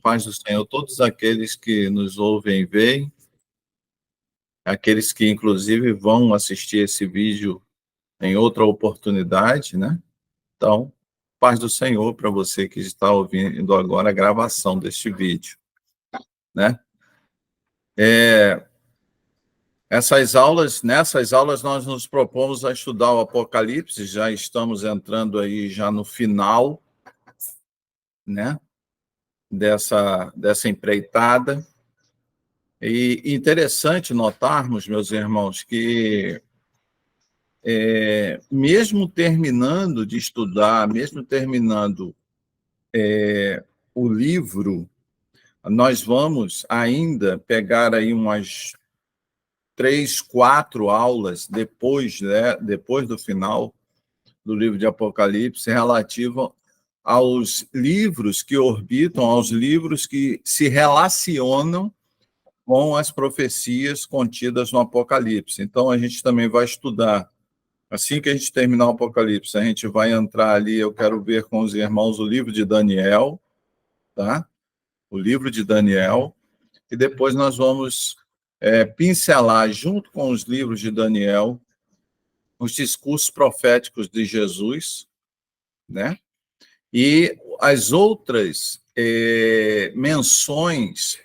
paz do Senhor, todos aqueles que nos ouvem e veem, aqueles que, inclusive, vão assistir esse vídeo em outra oportunidade, né? Então, paz do Senhor para você que está ouvindo agora a gravação deste vídeo, né? Nessas aulas nós nos propomos a estudar o Apocalipse, já estamos entrando aí já no final, né? Dessa empreitada. E interessante notarmos, meus irmãos, que mesmo terminando de estudar, mesmo terminando o livro, nós vamos ainda pegar aí umas 3, 4 aulas depois, né, depois do final do livro de Apocalipse, relativo aos livros que orbitam, aos livros que se relacionam com as profecias contidas no Apocalipse. Então, a gente também vai estudar. Assim que a gente terminar o Apocalipse, a gente vai entrar ali, eu quero ver com os irmãos o livro de Daniel, tá? O livro de Daniel, e depois nós vamos pincelar, junto com os livros de Daniel, os discursos proféticos de Jesus, né? E as outras menções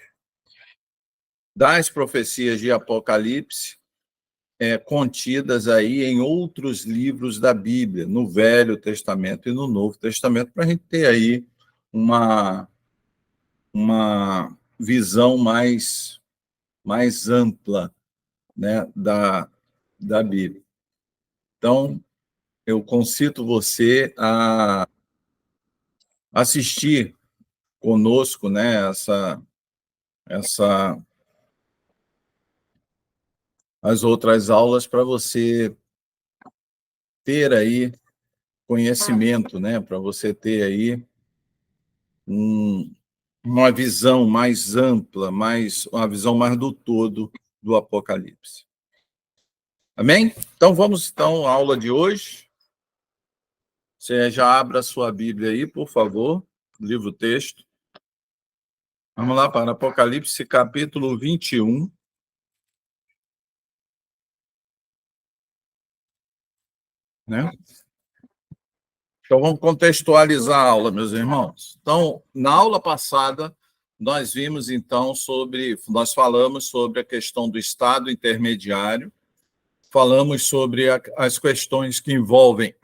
das profecias de Apocalipse contidas aí em outros livros da Bíblia, no Velho Testamento e no Novo Testamento, para a gente ter aí uma visão mais ampla, né, da Bíblia. Então, eu concito você a assistir conosco, né, as outras aulas para você ter aí conhecimento, né, para você ter aí uma visão mais ampla, uma visão mais do todo do Apocalipse. Amém? Então, vamos à aula de hoje. Você já abra a sua Bíblia aí, por favor, livro-texto. Vamos lá para Apocalipse, capítulo 21. Né? Então, vamos contextualizar a aula, meus irmãos. Então, na aula passada, nós vimos, então, nós falamos sobre a questão do estado intermediário, falamos sobre as questões que envolvem,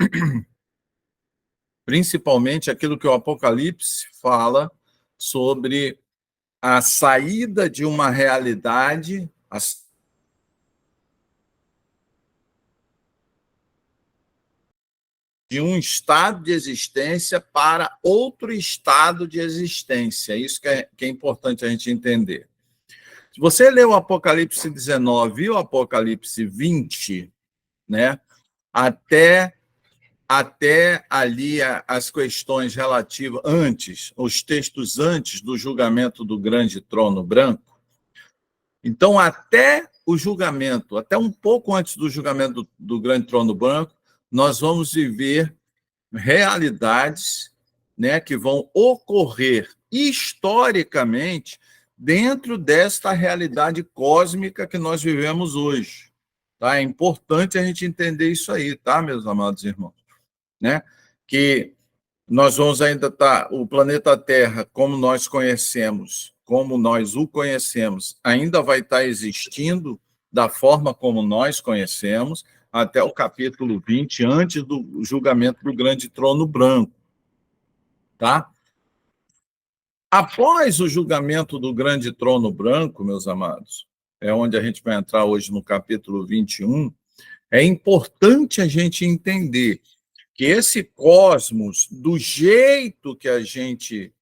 principalmente, aquilo que o Apocalipse fala sobre a saída de uma realidade, de um estado de existência para outro estado de existência. Isso que é importante a gente entender. Se você ler o Apocalipse 19 e o Apocalipse 20, né, até ali as questões relativas, os textos antes do julgamento do grande trono branco, então até o julgamento, até um pouco antes do julgamento do grande trono branco, nós vamos viver realidades, né, que vão ocorrer historicamente dentro desta realidade cósmica que nós vivemos hoje. Tá? É importante a gente entender isso aí, tá, meus amados irmãos? Né? Que nós vamos ainda estar, o planeta Terra, como nós o conhecemos, ainda vai estar existindo da forma como nós conhecemos, até o capítulo 20, antes do julgamento do grande trono branco. Tá? Após o julgamento do grande trono branco, meus amados, é onde a gente vai entrar hoje no capítulo 21, é importante a gente entender que esse cosmos, do jeito que a gente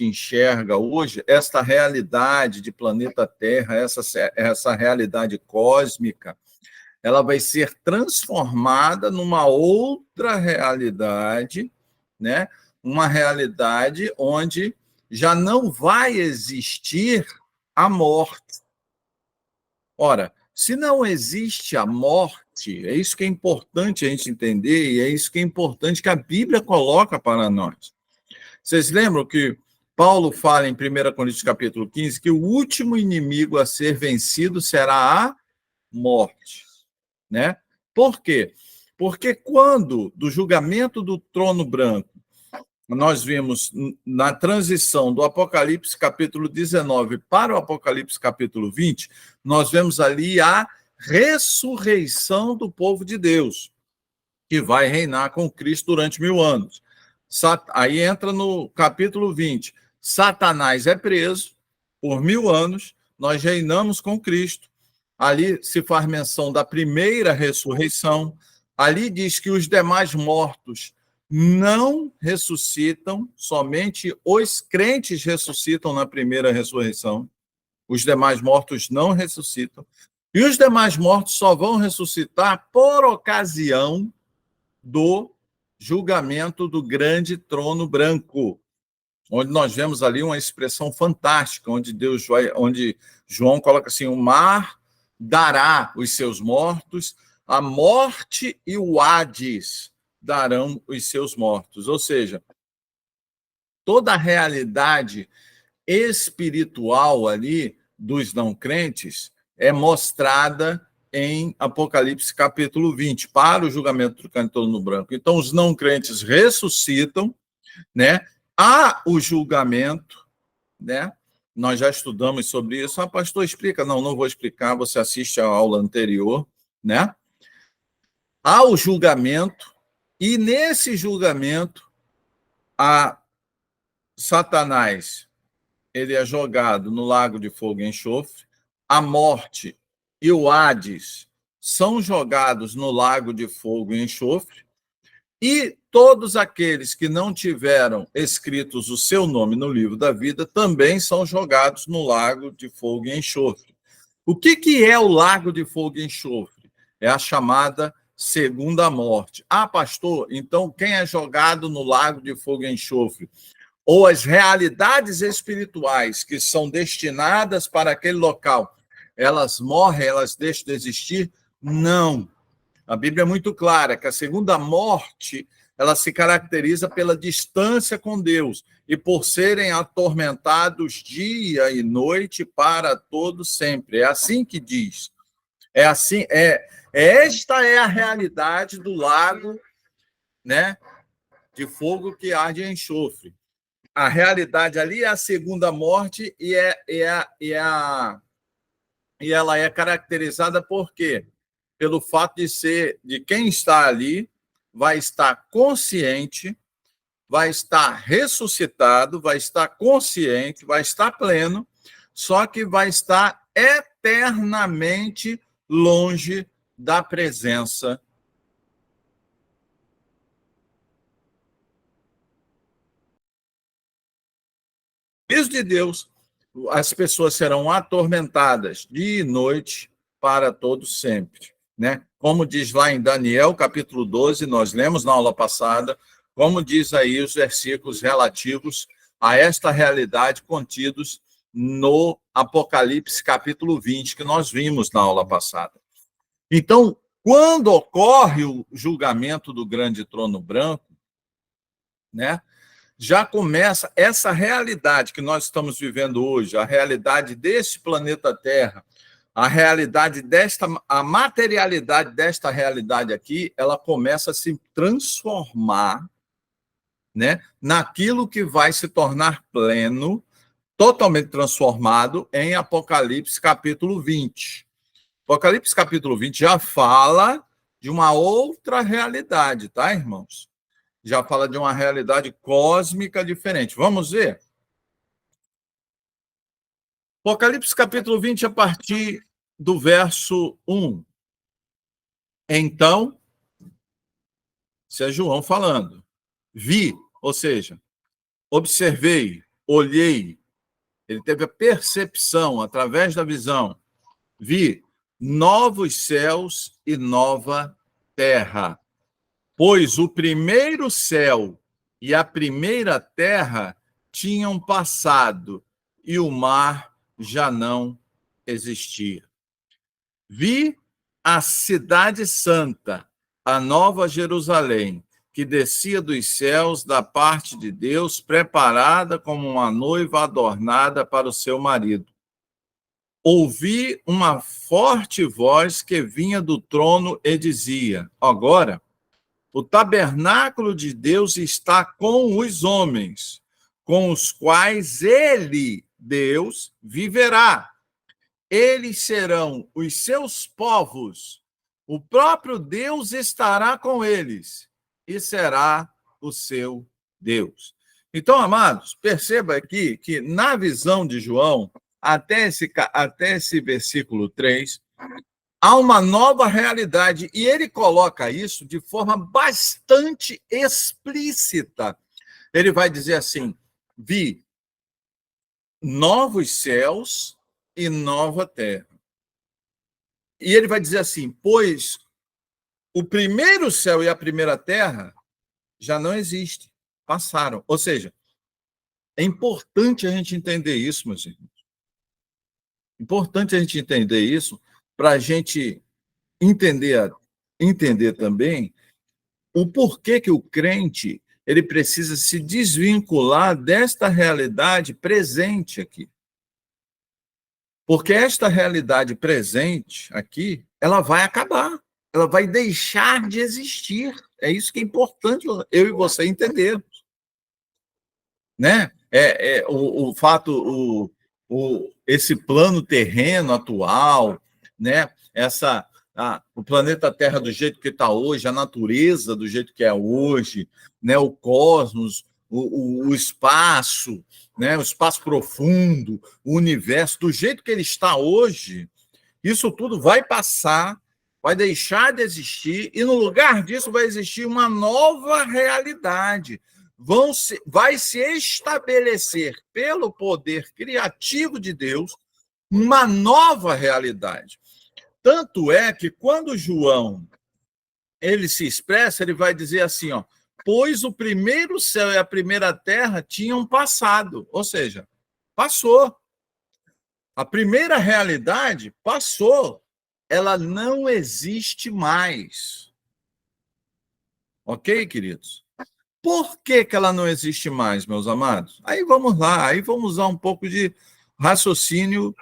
enxerga hoje, esta realidade de planeta Terra, essa realidade cósmica, ela vai ser transformada numa outra realidade, né? Uma realidade onde já não vai existir a morte. Ora, se não existe a morte, é isso que é importante a gente entender, e é isso que é importante que a Bíblia coloca para nós. Vocês lembram que Paulo fala em 1 Coríntios capítulo 15 que o último inimigo a ser vencido será a morte, né? Por quê? Porque quando, do julgamento do trono branco, nós vimos na transição do Apocalipse capítulo 19 para o Apocalipse capítulo 20, nós vemos ali a ressurreição do povo de Deus, que vai reinar com Cristo durante 1000 anos. Aí entra no capítulo 20. Satanás é preso por 1000 anos, nós reinamos com Cristo. Ali se faz menção da primeira ressurreição. Ali diz que os demais mortos não ressuscitam, somente os crentes ressuscitam na primeira ressurreição. Os demais mortos não ressuscitam. E os demais mortos só vão ressuscitar por ocasião do julgamento do grande trono branco, onde nós vemos ali uma expressão fantástica, onde João coloca assim: o mar dará os seus mortos, a morte e o Hades darão os seus mortos. Ou seja, toda a realidade espiritual ali dos não crentes é mostrada em Apocalipse capítulo 20, para o julgamento do grande trono branco. Então, os não crentes ressuscitam, né? Há o julgamento, né? Nós já estudamos sobre isso. Pastor, explica. Não vou explicar, você assiste a aula anterior, né? Há o julgamento, e nesse julgamento, a Satanás, ele é jogado no lago de fogo e enxofre, a morte e o Hades são jogados no lago de fogo e enxofre, e todos aqueles que não tiveram escritos o seu nome no livro da vida também são jogados no lago de fogo e enxofre. O que é o lago de fogo e enxofre? É a chamada segunda morte. Pastor, então quem é jogado no lago de fogo e enxofre? Ou as realidades espirituais que são destinadas para aquele local, elas morrem, elas deixam de existir? Não. A Bíblia é muito clara que a segunda morte, ela se caracteriza pela distância com Deus e por serem atormentados dia e noite para todo sempre. É assim que diz. É assim, esta é a realidade do lago, né, de fogo que arde em enxofre. A realidade ali é a segunda morte e ela é caracterizada por quê? Pelo fato de quem está ali vai estar consciente, vai estar ressuscitado, vai estar consciente, vai estar pleno, só que vai estar eternamente longe da presença de Deus. As pessoas serão atormentadas dia e noite para todo sempre, né? Como diz lá em Daniel, capítulo 12, nós lemos na aula passada, como diz aí os versículos relativos a esta realidade contidos no Apocalipse, capítulo 20, que nós vimos na aula passada. Então, quando ocorre o julgamento do grande trono branco, né, já começa essa realidade que nós estamos vivendo hoje, a realidade desse planeta Terra, a materialidade desta realidade aqui, ela começa a se transformar, né, naquilo que vai se tornar pleno, totalmente transformado em Apocalipse capítulo 20. Apocalipse capítulo 20 já fala de uma outra realidade, tá, irmãos? Já fala de uma realidade cósmica diferente. Vamos ver? Apocalipse capítulo 20, a partir do verso 1. Então, isso é João falando. Vi, ou seja, observei, olhei, ele teve a percepção através da visão. Vi novos céus e nova terra, pois o primeiro céu e a primeira terra tinham passado e o mar já não existia. Vi a cidade santa, a nova Jerusalém, que descia dos céus da parte de Deus, preparada como uma noiva adornada para o seu marido. Ouvi uma forte voz que vinha do trono e dizia: agora, o tabernáculo de Deus está com os homens, com os quais ele, Deus, viverá. Eles serão os seus povos. O próprio Deus estará com eles e será o seu Deus. Então, amados, perceba aqui que na visão de João, até esse versículo 3, há uma nova realidade, e ele coloca isso de forma bastante explícita. Ele vai dizer assim: vi novos céus e nova terra. E ele vai dizer assim: pois o primeiro céu e a primeira terra já não existem, passaram. Ou seja, é importante a gente entender isso, meus irmãos. Importante a gente entender isso para a gente entender também o porquê que o crente ele precisa se desvincular desta realidade presente aqui. Porque esta realidade presente aqui, ela vai acabar, ela vai deixar de existir. É isso que é importante eu e você entendermos. Né? O fato, esse plano terreno atual, né? O planeta Terra do jeito que está hoje, a natureza do jeito que é hoje, né? O cosmos, o espaço, né? O espaço profundo, o universo, do jeito que ele está hoje, isso tudo vai passar, vai deixar de existir, e no lugar disso vai existir uma nova realidade. Vai se estabelecer, pelo poder criativo de Deus, uma nova realidade. Tanto é que quando João ele se expressa, ele vai dizer assim, ó, pois o primeiro céu e a primeira terra tinham passado, ou seja, passou. A primeira realidade passou, ela não existe mais. Ok, queridos? Por que ela não existe mais, meus amados? Aí vamos lá, aí vamos usar um pouco de raciocínio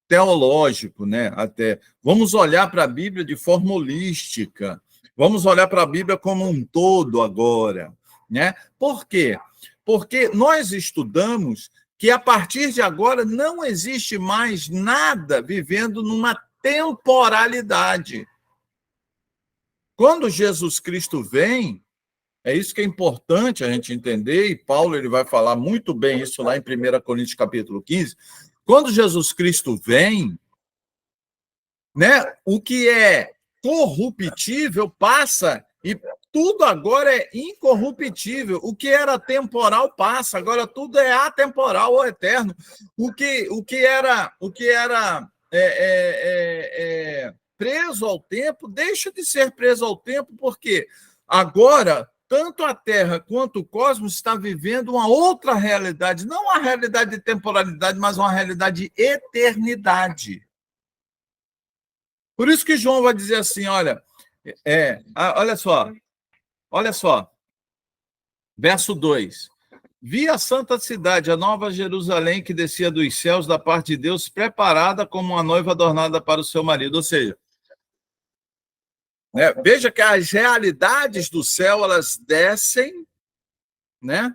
teológico, né? Até vamos olhar para a Bíblia de forma holística. Vamos olhar para a Bíblia como um todo agora, né? Por quê? Porque nós estudamos que a partir de agora não existe mais nada vivendo numa temporalidade. Quando Jesus Cristo vem, é isso que é importante a gente entender, e Paulo ele vai falar muito bem isso lá em 1 Coríntios capítulo 15. Quando Jesus Cristo vem, né, o que é corruptível passa e tudo agora é incorruptível. O que era temporal passa, agora tudo é atemporal ou eterno. O que era preso ao tempo deixa de ser preso ao tempo, porque agora tanto a Terra quanto o cosmos está vivendo uma outra realidade, não uma realidade de temporalidade, mas uma realidade de eternidade. Por isso que João vai dizer assim, olha só, verso 2. Vi a santa cidade, a nova Jerusalém, que descia dos céus da parte de Deus, preparada como uma noiva adornada para o seu marido. Ou seja, veja que as realidades do céu, elas descem, né?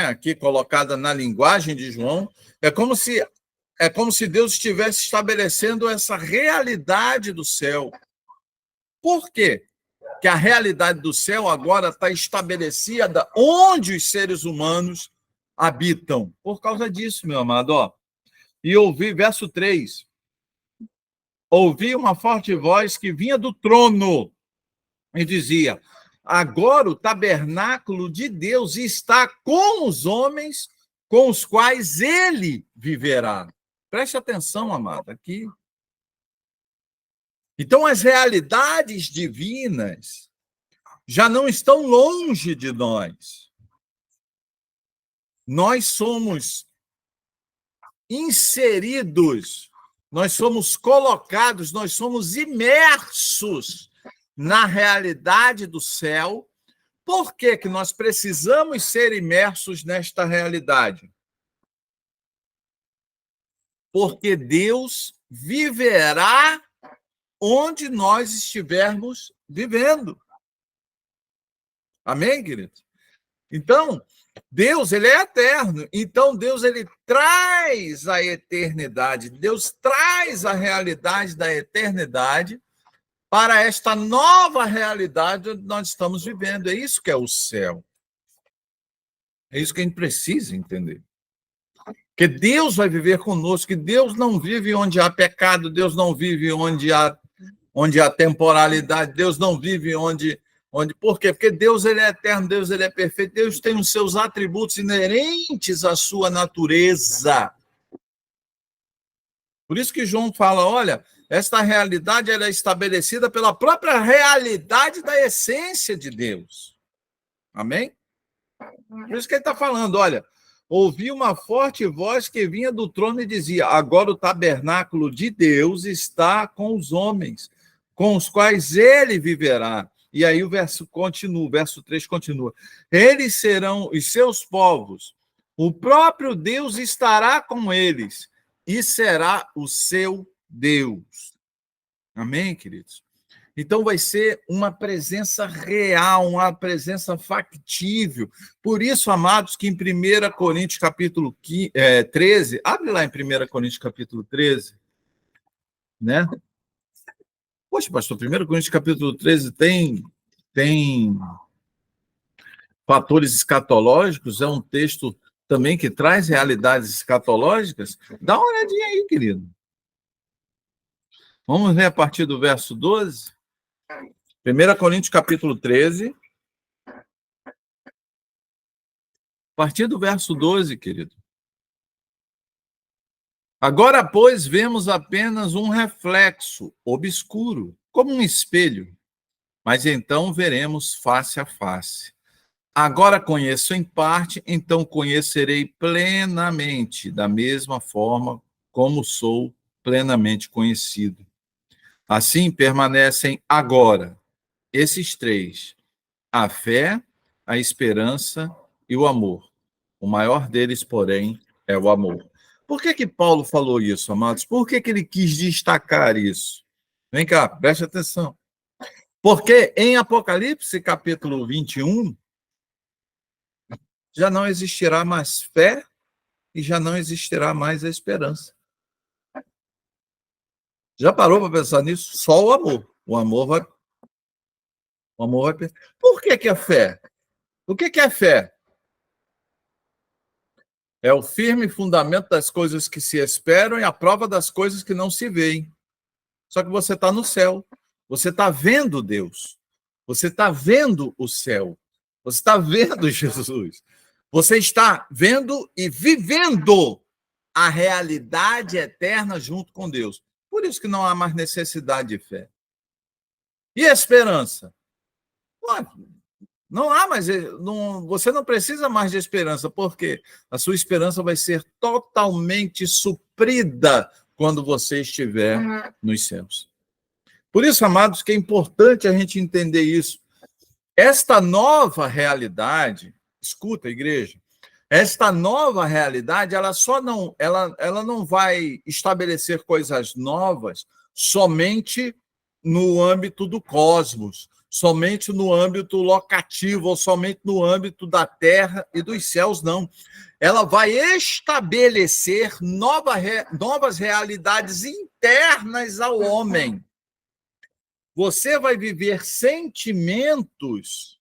Aqui colocada na linguagem de João, é como se Deus estivesse estabelecendo essa realidade do céu. Por quê? Que a realidade do céu agora está estabelecida onde os seres humanos habitam. Por causa disso, meu amado. Ó. E ouvi, verso 3, ouvi uma forte voz que vinha do trono e dizia, agora o tabernáculo de Deus está com os homens com os quais ele viverá. Preste atenção, amado, aqui. Então, as realidades divinas já não estão longe de nós. Nós somos inseridos, nós somos colocados, nós somos imersos na realidade do céu, Por que que nós precisamos ser imersos nesta realidade? Porque Deus viverá onde nós estivermos vivendo. Amém, querido? Então, Deus, ele é eterno. Então, Deus, ele traz a eternidade. Deus traz a realidade da eternidade para esta nova realidade onde nós estamos vivendo. É isso que é o céu. É isso que a gente precisa entender. Que Deus vai viver conosco, que Deus não vive onde há pecado, Deus não vive onde há temporalidade, Deus não vive onde... Por quê? Porque Deus, ele é eterno, Deus, ele é perfeito, Deus tem os seus atributos inerentes à sua natureza. Por isso que João fala, olha, esta realidade ela é estabelecida pela própria realidade da essência de Deus. Amém? Por isso que ele está falando, olha, ouvi uma forte voz que vinha do trono e dizia, agora o tabernáculo de Deus está com os homens, com os quais ele viverá. E aí o verso 3 continua. Eles serão os seus povos, o próprio Deus estará com eles e será o seu Deus. Amém, queridos? Então vai ser uma presença real, uma presença factível. Por isso, amados, que em 1 Coríntios capítulo 13, abre lá em 1 Coríntios capítulo 13, né? Poxa, pastor, 1 Coríntios capítulo 13 tem fatores escatológicos, é um texto também que traz realidades escatológicas. Dá uma olhadinha aí, querido. Vamos ver a partir do verso 12. 1 Coríntios capítulo 13. A partir do verso 12, querido. Agora, pois, vemos apenas um reflexo obscuro, como um espelho, mas então veremos face a face. Agora conheço em parte, então conhecerei plenamente, da mesma forma como sou plenamente conhecido. Assim permanecem agora esses três: a fé, a esperança e o amor. O maior deles, porém, é o amor. Por que Paulo falou isso, amados? Por que ele quis destacar isso? Vem cá, preste atenção. Porque em Apocalipse, capítulo 21, já não existirá mais fé e já não existirá mais a esperança. Já parou para pensar nisso? Só o amor. O amor vai... Por que é fé? O que é fé? É o firme fundamento das coisas que se esperam e a prova das coisas que não se veem. Só que você está no céu. Você está vendo Deus. Você está vendo o céu. Você está vendo Jesus. Você está vendo e vivendo a realidade eterna junto com Deus. Por isso que não há mais necessidade de fé. E a esperança? Não há mais, você não precisa mais de esperança, porque a sua esperança vai ser totalmente suprida quando você estiver nos céus. Por isso, amados, que é importante a gente entender isso. Esta nova realidade, escuta, igreja, esta nova realidade, ela não vai estabelecer coisas novas somente no âmbito do cosmos, somente no âmbito locativo, ou somente no âmbito da terra e dos céus, não. Ela vai estabelecer novas realidades internas ao homem. Você vai viver sentimentos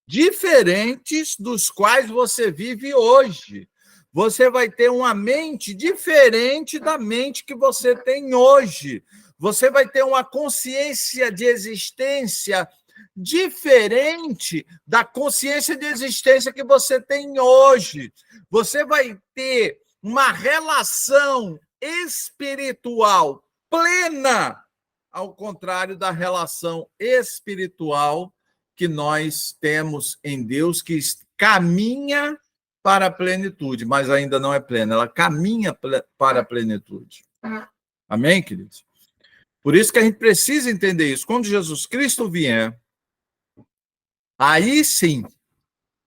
diferentes dos quais você vive hoje. Você vai ter uma mente diferente da mente que você tem hoje. Você vai ter uma consciência de existência diferente da consciência de existência que você tem hoje. Você vai ter uma relação espiritual plena, ao contrário da relação espiritual que nós temos em Deus, que caminha para a plenitude, mas ainda não é plena, ela caminha para a plenitude. Amém, queridos? Por isso que a gente precisa entender isso. Quando Jesus Cristo vier, Aí sim,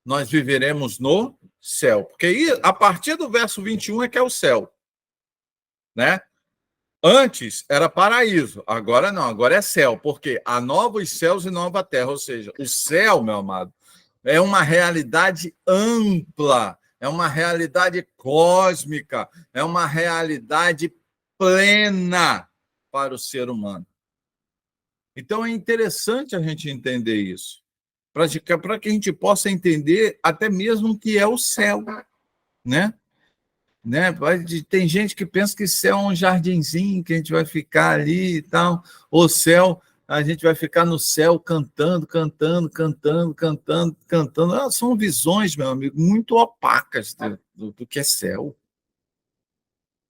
nós viveremos no céu. Porque aí, a partir do verso 21 é que é o céu, né? Antes era paraíso, agora não, agora é céu, porque há novos céus e nova terra, ou seja, o céu, meu amado, é uma realidade ampla, é uma realidade cósmica, é uma realidade plena para o ser humano. Então é interessante a gente entender isso, para que a gente possa entender até mesmo o que é o céu, né? Tem gente que pensa que céu é um jardinzinho que a gente vai ficar ali e tal. O céu, a gente vai ficar no céu cantando, cantando, cantando, cantando, cantando. São visões, meu amigo, muito opacas do que é céu.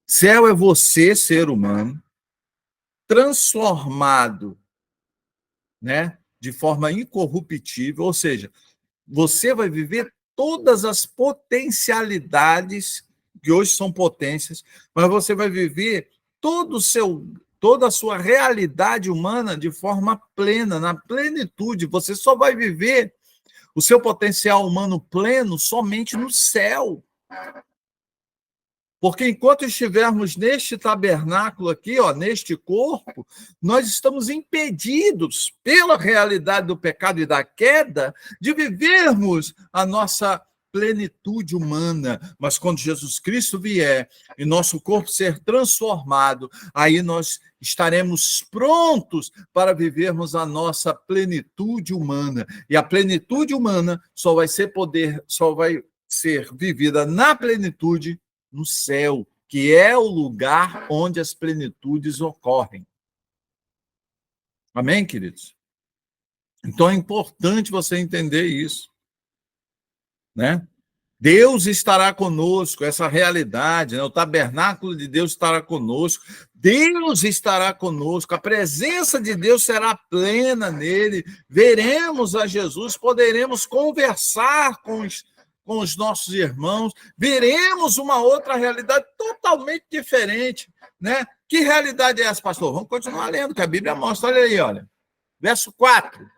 Céu é você, ser humano, transformado, né, de forma incorruptível, ou seja, você vai viver todas as potencialidades que hoje são potências, mas você vai viver toda a sua realidade humana de forma plena, na plenitude. Você só vai viver o seu potencial humano pleno somente no céu. Porque enquanto estivermos neste tabernáculo aqui, ó, neste corpo, nós estamos impedidos pela realidade do pecado e da queda de vivermos a nossa plenitude humana. Mas quando Jesus Cristo vier e nosso corpo ser transformado, aí nós estaremos prontos para vivermos a nossa plenitude humana. E a plenitude humana só vai ser vivida na plenitude no céu, que é o lugar onde as plenitudes ocorrem. Amém, queridos? Então é importante você entender isso, né? Deus estará conosco, essa realidade, né? O tabernáculo de Deus estará conosco, Deus estará conosco, a presença de Deus será plena nele, veremos a Jesus, poderemos conversar com os nossos irmãos, veremos uma outra realidade totalmente diferente, né? Que realidade é essa, pastor? Vamos continuar lendo, que a Bíblia mostra, olha aí, olha. Verso 4.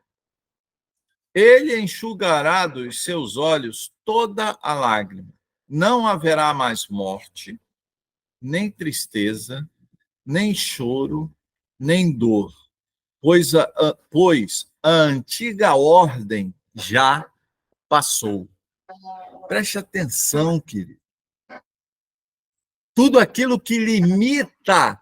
Ele enxugará dos seus olhos toda a lágrima. Não haverá mais morte, nem tristeza, nem choro, nem dor, pois a antiga ordem já passou. Preste atenção, querido. Tudo aquilo que limita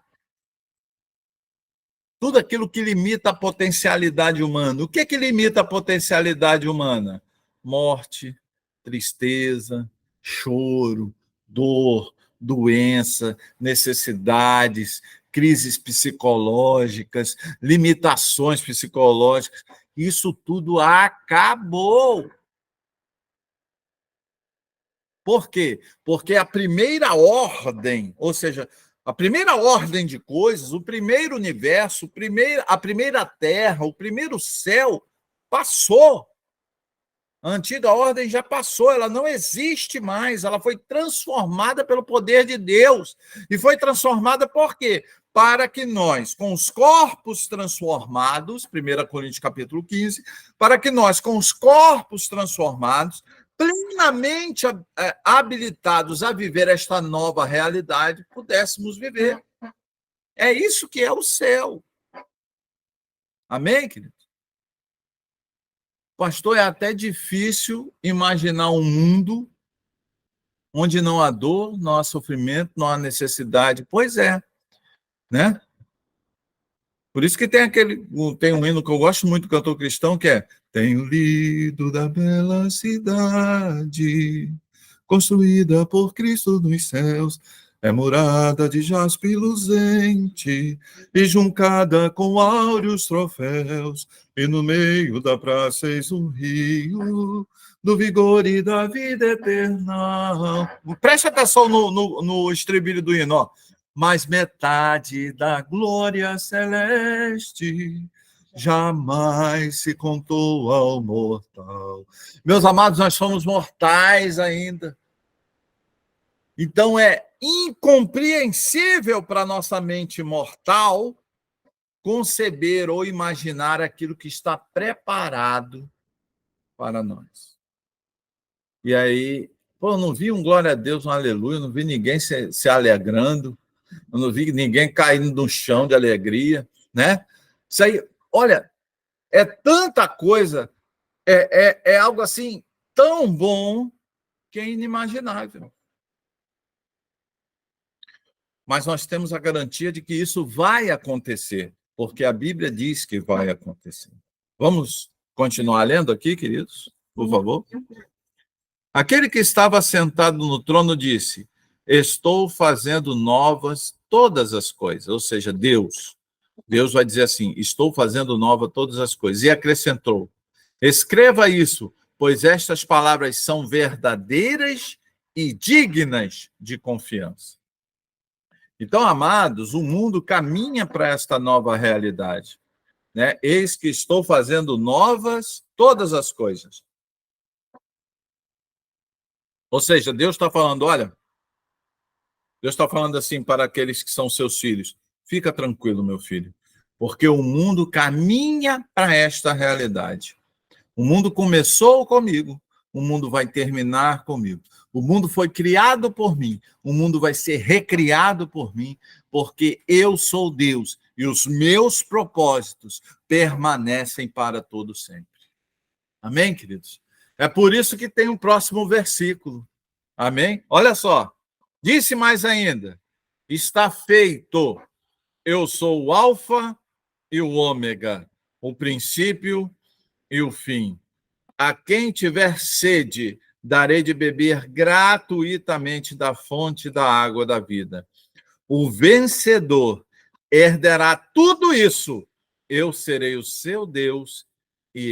a potencialidade humana. O que limita a potencialidade humana? Morte, tristeza, choro, dor, doença, necessidades, crises psicológicas, limitações psicológicas. Isso tudo acabou. Por quê? Porque a primeira ordem, ou seja, a primeira ordem de coisas, o primeiro universo, a primeira terra, o primeiro céu, passou. A antiga ordem já passou, ela não existe mais, ela foi transformada pelo poder de Deus. E foi transformada por quê? Para que nós, com os corpos transformados, 1 Coríntios capítulo 15, para que nós, com os corpos transformados, plenamente habilitados a viver esta nova realidade, pudéssemos viver. É isso que é o céu. Amém, querido? Pastor, é até difícil imaginar um mundo onde não há dor, não há sofrimento, não há necessidade. Pois é, né? Por isso que tem um hino que eu gosto muito do cantor cristão, que é Tenho lido da bela cidade, construída por Cristo nos céus, é morada de jaspe luzente, e juncada com áureos troféus, e no meio da praça eis um rio, do vigor e da vida eterna. Preste atenção no estribilho do hino, ó. Mas metade da glória celeste jamais se contou ao mortal. Meus amados, nós somos mortais ainda. Então é incompreensível para a nossa mente mortal conceber ou imaginar aquilo que está preparado para nós. E aí, pô, eu não vi um glória a Deus, um aleluia, não vi ninguém se alegrando, eu não vi ninguém caindo no chão de alegria, né? Isso aí, olha, é tanta coisa, é algo assim tão bom que é inimaginável. Mas nós temos a garantia de que isso vai acontecer, porque a Bíblia diz que vai acontecer. Vamos continuar lendo aqui, queridos, por favor? Aquele que estava sentado no trono disse: estou fazendo novas todas as coisas. Ou seja, Deus. Deus vai dizer assim: estou fazendo nova todas as coisas. E acrescentou: escreva isso, pois estas palavras são verdadeiras e dignas de confiança. Então, amados, o mundo caminha para esta nova realidade, né? Eis que estou fazendo novas todas as coisas. Ou seja, Deus está falando, olha, Deus está falando assim para aqueles que são seus filhos: fica tranquilo, meu filho, porque o mundo caminha para esta realidade. O mundo começou comigo, o mundo vai terminar comigo. O mundo foi criado por mim, o mundo vai ser recriado por mim, porque eu sou Deus e os meus propósitos permanecem para todo sempre. Amém, queridos? É por isso que tem um próximo versículo. Amém? Olha só. Disse mais ainda: está feito. Eu sou o alfa e o ômega, o princípio e o fim. A quem tiver sede, darei de beber gratuitamente da fonte da água da vida. O vencedor herdará tudo isso. Eu serei o seu Deus e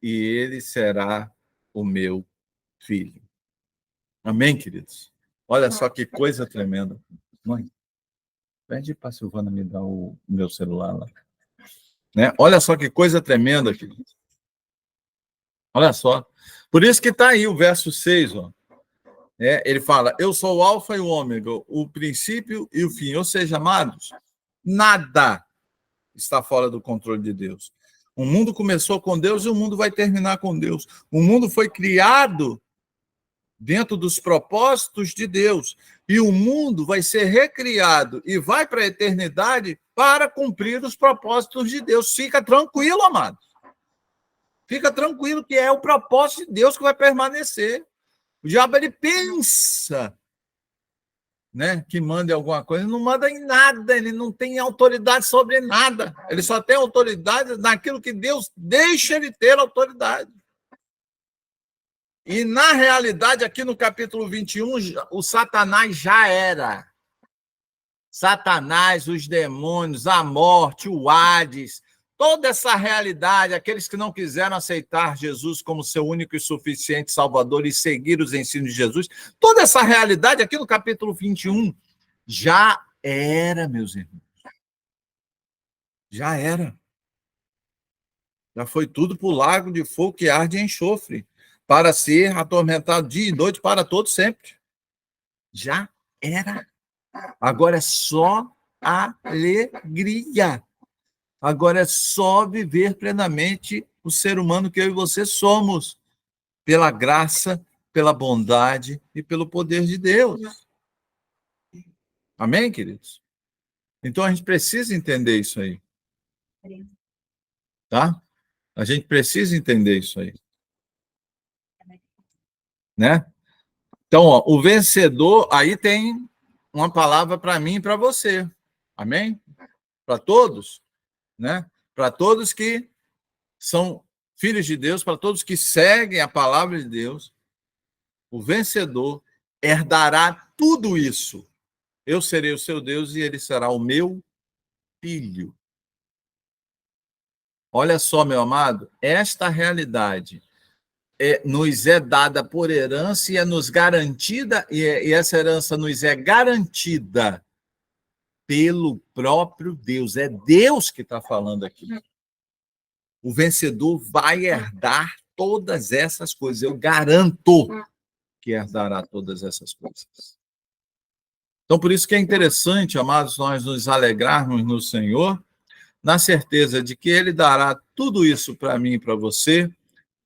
ele será o meu filho. Amém, queridos? Olha só que coisa tremenda. Mãe, pede para a Silvana me dar o meu celular lá. Né? Olha só que coisa tremenda, queridos. Olha só. Por isso que está aí o verso 6, ó. Ele fala: eu sou o alfa e o ômega, o princípio e o fim. Ou seja, amados, nada está fora do controle de Deus. O mundo começou com Deus e o mundo vai terminar com Deus. O mundo foi criado dentro dos propósitos de Deus. E o mundo vai ser recriado e vai para a eternidade para cumprir os propósitos de Deus. Fica tranquilo, amado. Fica tranquilo que é o propósito de Deus que vai permanecer. O diabo, ele pensa, né, que manda em alguma coisa, ele não manda em nada, ele não tem autoridade sobre nada. Ele só tem autoridade naquilo que Deus deixa ele ter autoridade. E, na realidade, aqui no capítulo 21, o Satanás já era. Satanás, os demônios, a morte, o Hades, toda essa realidade, aqueles que não quiseram aceitar Jesus como seu único e suficiente Salvador e seguir os ensinos de Jesus, toda essa realidade aqui no capítulo 21 já era, meus irmãos. Já era. Já foi tudo para o lago de fogo que arde em enxofre, para ser atormentado dia e noite para todo sempre. Já era. Agora é só alegria. Agora é só viver plenamente o ser humano que eu e você somos, pela graça, pela bondade e pelo poder de Deus. Amém, queridos? Então a gente precisa entender isso aí. Tá? A gente precisa entender isso aí. Né? Então, ó, o vencedor, aí tem uma palavra para mim e para você. Amém? Para todos, né? Para todos que são filhos de Deus, para todos que seguem a palavra de Deus, o vencedor herdará tudo isso. Eu serei o seu Deus e ele será o meu filho. Olha só, meu amado, esta realidade nos é dada por herança e é nos garantida, e essa herança nos é garantida pelo próprio Deus. É Deus que está falando aqui. O vencedor vai herdar todas essas coisas. Eu garanto que herdará todas essas coisas. Então, por isso que é interessante, amados, nós nos alegrarmos no Senhor, na certeza de que Ele dará tudo isso para mim e para você,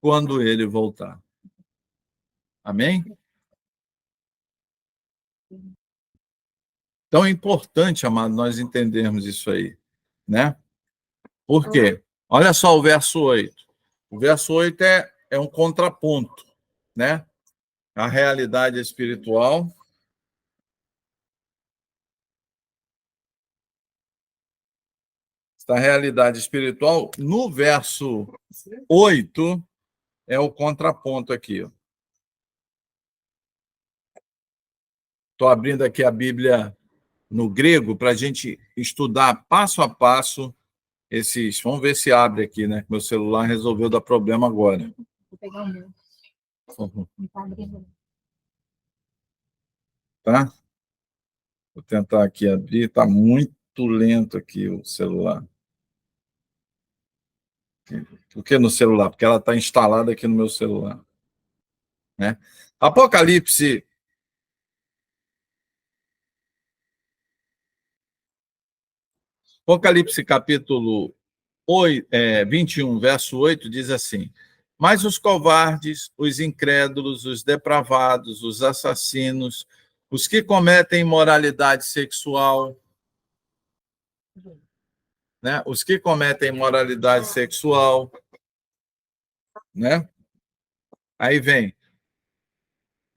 quando ele voltar. Amém? Então é importante, amado, nós entendermos isso aí, né? Por quê? Olha só o verso 8. O verso 8 é um contraponto, né? A realidade espiritual. Esta realidade espiritual, no verso 8, é o contraponto aqui. Estou abrindo aqui a Bíblia no grego para a gente estudar passo a passo esses. Vamos ver se abre aqui, né? Meu celular resolveu dar problema agora. Vou pegar o meu. Tá? Vou tentar aqui abrir. Está muito lento aqui o celular. Por que no celular? Porque ela está instalada aqui no meu celular. Né? Apocalipse. Apocalipse capítulo 21, verso 8, diz assim: mas os covardes, os incrédulos, os depravados, os assassinos, os que cometem imoralidade sexual, né? Os que cometem imoralidade sexual, né? Aí vem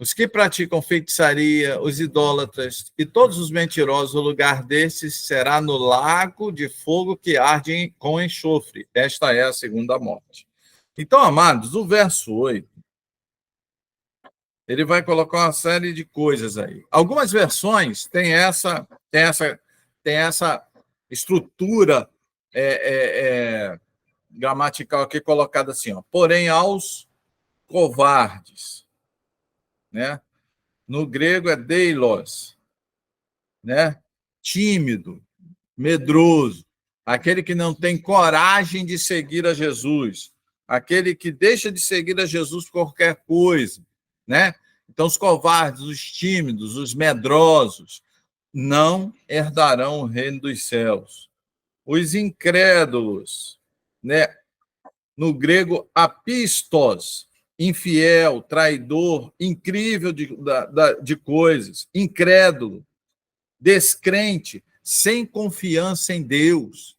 os que praticam feitiçaria, os idólatras e todos os mentirosos, o lugar desses será no lago de fogo que arde com enxofre. Esta é a segunda morte. Então, amados, o verso 8, ele vai colocar uma série de coisas aí. Algumas versões têm essa estrutura gramatical aqui colocada assim, ó. Porém, aos covardes, né? No grego é deilos, né? Tímido, medroso, aquele que não tem coragem de seguir a Jesus, aquele que deixa de seguir a Jesus por qualquer coisa, né? Então, os covardes, os tímidos, os medrosos, não herdarão o reino dos céus. Os incrédulos, né? No grego, apistos, infiel, traidor, incrível de coisas, incrédulo, descrente, sem confiança em Deus.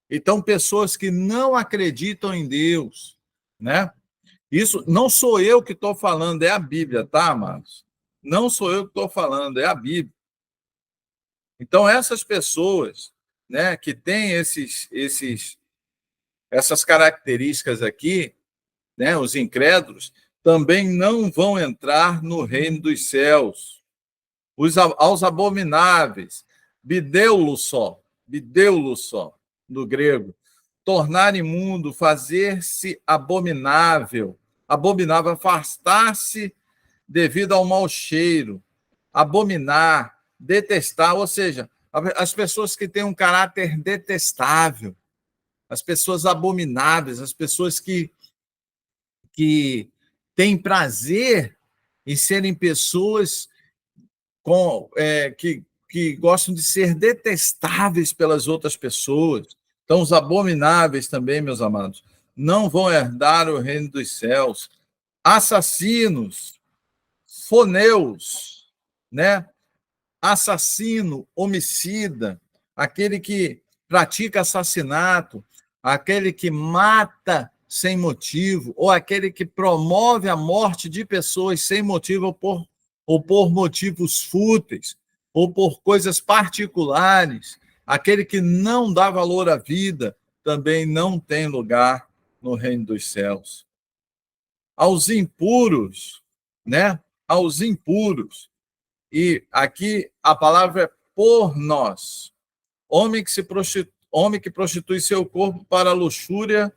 Então, pessoas que não acreditam em Deus, né? Isso não sou eu que estou falando, é a Bíblia, tá, amados? Não sou eu que estou falando, é a Bíblia. Então, essas pessoas, né, que têm essas características aqui, né, os incrédulos, também não vão entrar no reino dos céus. Aos abomináveis, bideulo só, no grego, tornar imundo, fazer-se abominável, afastar-se devido ao mau cheiro, abominar, detestar, ou seja, as pessoas que têm um caráter detestável, as pessoas abomináveis, as pessoas que têm prazer em serem pessoas que gostam de ser detestáveis pelas outras pessoas. Então, os abomináveis também, meus amados, não vão herdar o reino dos céus. Assassinos, foneus, né? Assassino, homicida, aquele que pratica assassinato, aquele que mata sem motivo, ou aquele que promove a morte de pessoas sem motivo ou por motivos fúteis, ou por coisas particulares, aquele que não dá valor à vida, também não tem lugar no reino dos céus. Aos impuros, né? Aos impuros. E aqui a palavra é por nós. Homem que prostitui seu corpo para a luxúria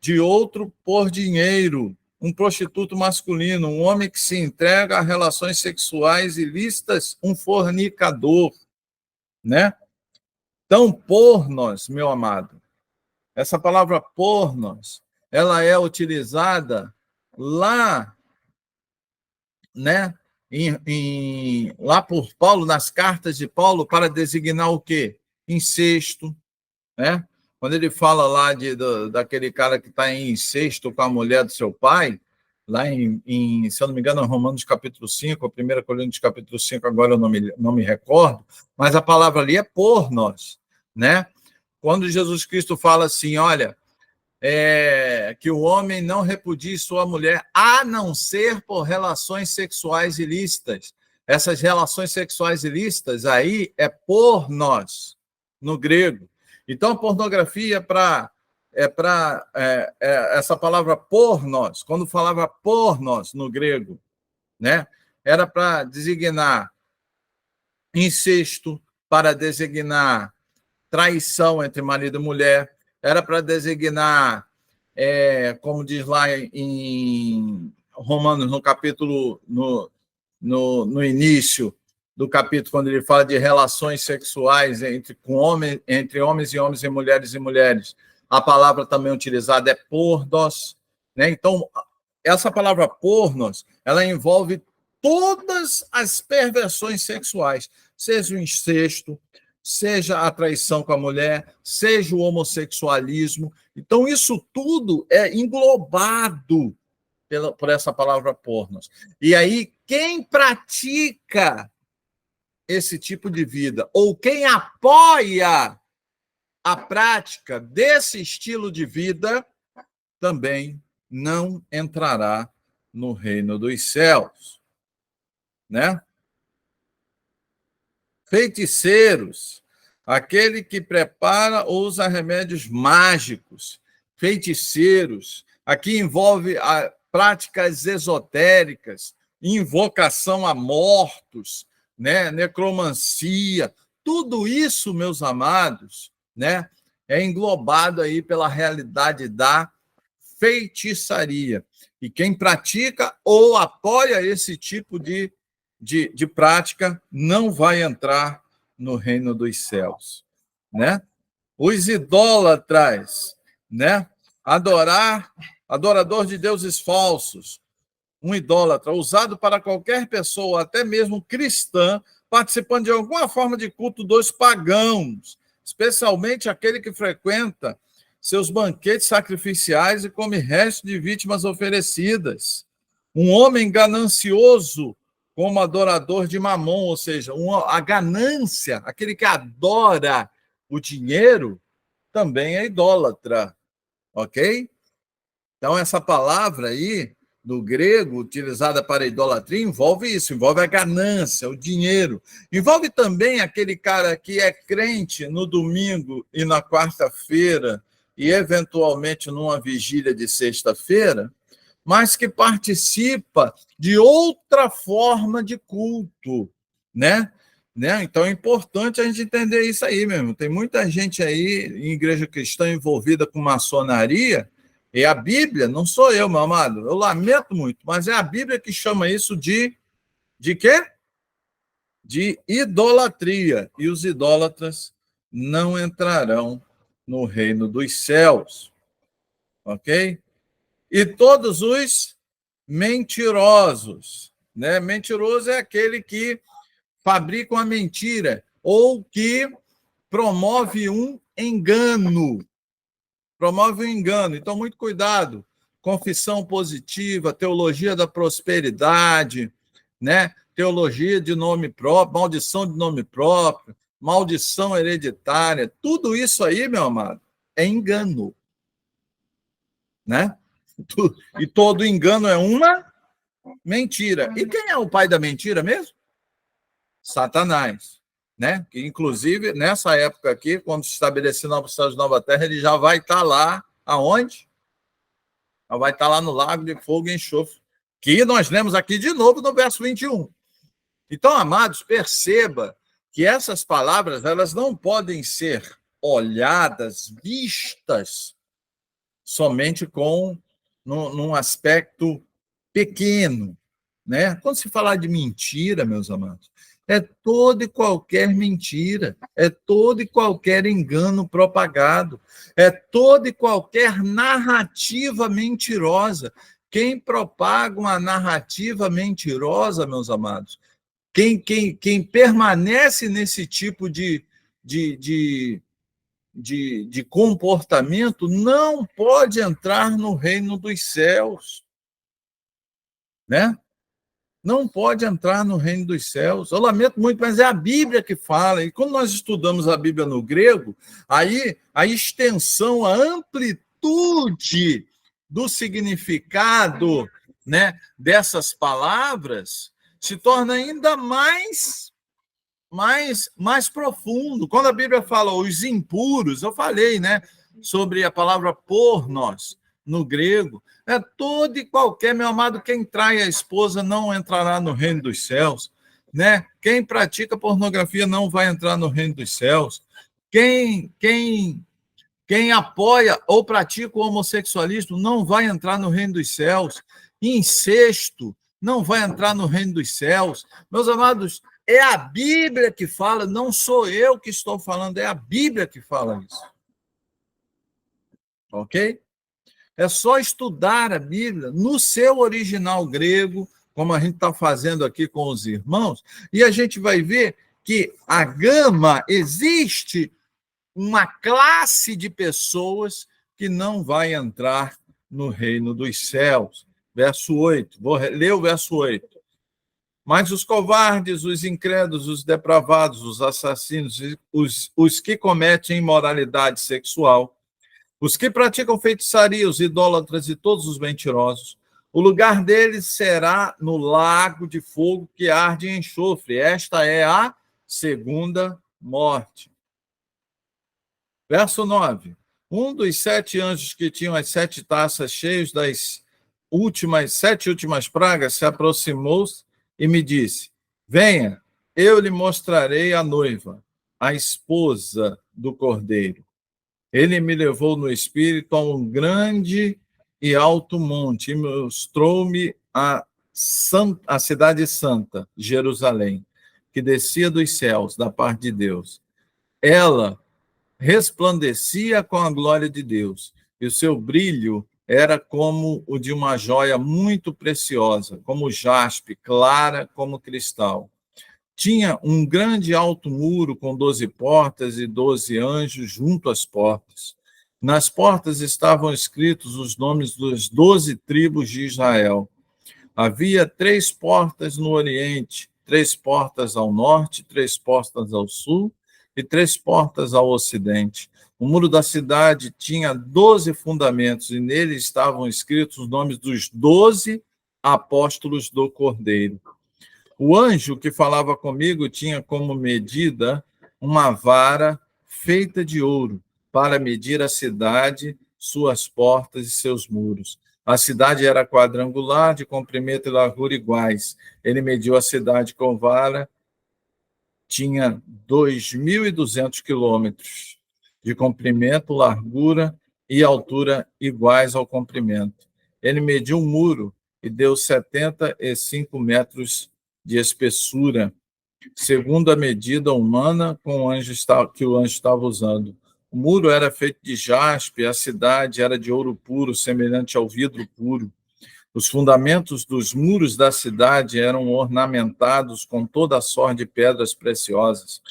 de outro por dinheiro, um prostituto masculino, um homem que se entrega a relações sexuais ilícitas, um fornicador, né? Então, pornos, meu amado, essa palavra pornos, ela é utilizada lá, né? Lá por Paulo, nas cartas de Paulo, para designar o quê? Incesto, né? quando ele fala lá daquele cara que está em incesto com a mulher do seu pai, lá se eu não me engano, Romanos capítulo 5, a 1 Coríntios capítulo 5, agora eu não me recordo, mas a palavra ali é pornos, né? Quando Jesus Cristo fala assim, olha, que o homem não repudie sua mulher, a não ser por relações sexuais ilícitas. Essas relações sexuais ilícitas aí é pornos, no grego. Então, pornografia essa palavra pornos, quando falava pornos no grego, né, era para designar incesto, para designar traição entre marido e mulher, era para designar, como diz lá em Romanos, no capítulo, no início do capítulo, quando ele fala de relações sexuais entre homens e homens, e mulheres, a palavra também utilizada é pornos, né? Então, essa palavra pornos, ela envolve todas as perversões sexuais, seja o incesto, seja a traição com a mulher, seja o homossexualismo. Então, isso tudo é englobado por essa palavra pornos. E aí, quem pratica esse tipo de vida, ou quem apoia a prática desse estilo de vida, também não entrará no reino dos céus, né? Feiticeiros, aquele que prepara ou usa remédios mágicos. Feiticeiros, aqui envolve práticas esotéricas, invocação a mortos, né? Necromancia. Tudo isso, meus amados, né? É englobado aí pela realidade da feitiçaria. E quem pratica ou apoia esse tipo de prática não vai entrar no reino dos céus, né? Os idólatras, né? Adorador de deuses falsos, um idólatra, usado para qualquer pessoa, até mesmo cristã, participando de alguma forma de culto dos pagãos, especialmente aquele que frequenta seus banquetes sacrificiais e come restos de vítimas oferecidas. Um homem ganancioso como adorador de Mamon, ou seja, a ganância, aquele que adora o dinheiro, também é idólatra, ok? Então, essa palavra aí, do grego, utilizada para idolatria, envolve isso, envolve a ganância, o dinheiro. Envolve também aquele cara que é crente no domingo e na quarta-feira, e eventualmente numa vigília de sexta-feira, mas que participa de outra forma de culto, né? Então é importante a gente entender isso aí mesmo. Tem muita gente aí em igreja cristã envolvida com maçonaria, e a Bíblia, não sou eu, meu amado, eu lamento muito, mas é a Bíblia que chama isso de quê? De idolatria. E os idólatras não entrarão no reino dos céus, ok? E todos os mentirosos, né? Mentiroso é aquele que fabrica uma mentira ou que promove um engano. Promove um engano. Então, muito cuidado. Confissão positiva, teologia da prosperidade, né? Teologia de nome próprio, maldição de nome próprio, maldição hereditária. Tudo isso aí, meu amado, é engano, né? E todo engano é uma mentira. E quem é o pai da mentira mesmo? Satanás, né? Que, inclusive, nessa época aqui, quando se estabelecer novos céus e nova terra, ele já vai estar lá, aonde? Já vai estar lá no lago de fogo e enxofre, que nós lemos aqui de novo no verso 21. Então, amados, perceba que essas palavras, elas não podem ser olhadas, vistas somente num aspecto pequeno, né? Quando se falar de mentira, meus amados, é toda e qualquer mentira, é todo e qualquer engano propagado, é toda e qualquer narrativa mentirosa. Quem propaga uma narrativa mentirosa, meus amados, quem permanece nesse tipo de de comportamento não pode entrar no reino dos céus, né? Não pode entrar no reino dos céus. Eu lamento muito, mas é a Bíblia que fala. E quando nós estudamos a Bíblia no grego, aí a extensão, a amplitude do significado, né, dessas palavras se torna ainda mais profundo. Quando a Bíblia fala os impuros, eu falei, né, sobre a palavra pornos no grego. É todo e qualquer, meu amado, quem trai a esposa não entrará no reino dos céus, né? Quem pratica pornografia não vai entrar no reino dos céus. Quem apoia ou pratica o homossexualismo não vai entrar no reino dos céus. Incesto não vai entrar no reino dos céus. Meus amados, é a Bíblia que fala, não sou eu que estou falando, é a Bíblia que fala isso. Ok? É só estudar a Bíblia no seu original grego, como a gente está fazendo aqui com os irmãos, e a gente vai ver que a gama existe uma classe de pessoas que não vai entrar no reino dos céus. Verso 8, vou ler o verso 8. Mas os covardes, os incrédulos, os depravados, os assassinos, os que cometem imoralidade sexual, os que praticam feitiçaria, os idólatras e todos os mentirosos, o lugar deles será no lago de fogo que arde em enxofre. Esta é a segunda morte. Verso 9. Um dos 7 anjos que tinham as 7 taças cheias das sete últimas pragas se aproximou e me disse: venha, eu lhe mostrarei a noiva, a esposa do Cordeiro. Ele me levou no espírito a um grande e alto monte e mostrou-me a cidade santa, Jerusalém, que descia dos céus, da parte de Deus. Ela resplandecia com a glória de Deus, e o seu brilho era como o de uma joia muito preciosa, como jaspe, clara como cristal. Tinha um grande alto muro com 12 portas e 12 anjos junto às portas. Nas portas estavam escritos os nomes das 12 tribos de Israel. Havia 3 portas no oriente, 3 portas ao norte, 3 portas ao sul e 3 portas ao ocidente. O muro da cidade tinha 12 fundamentos e nele estavam escritos os nomes dos 12 apóstolos do Cordeiro. O anjo que falava comigo tinha como medida uma vara feita de ouro para medir a cidade, suas portas e seus muros. A cidade era quadrangular, de comprimento e largura iguais. Ele mediu a cidade com vara, tinha 2.200 quilômetros de comprimento, largura e altura iguais ao comprimento. Ele mediu um muro e deu 75 metros de espessura, segundo a medida humana que o anjo estava usando. O muro era feito de jaspe, a cidade era de ouro puro, semelhante ao vidro puro. Os fundamentos dos muros da cidade eram ornamentados com toda a sorte de pedras preciosas.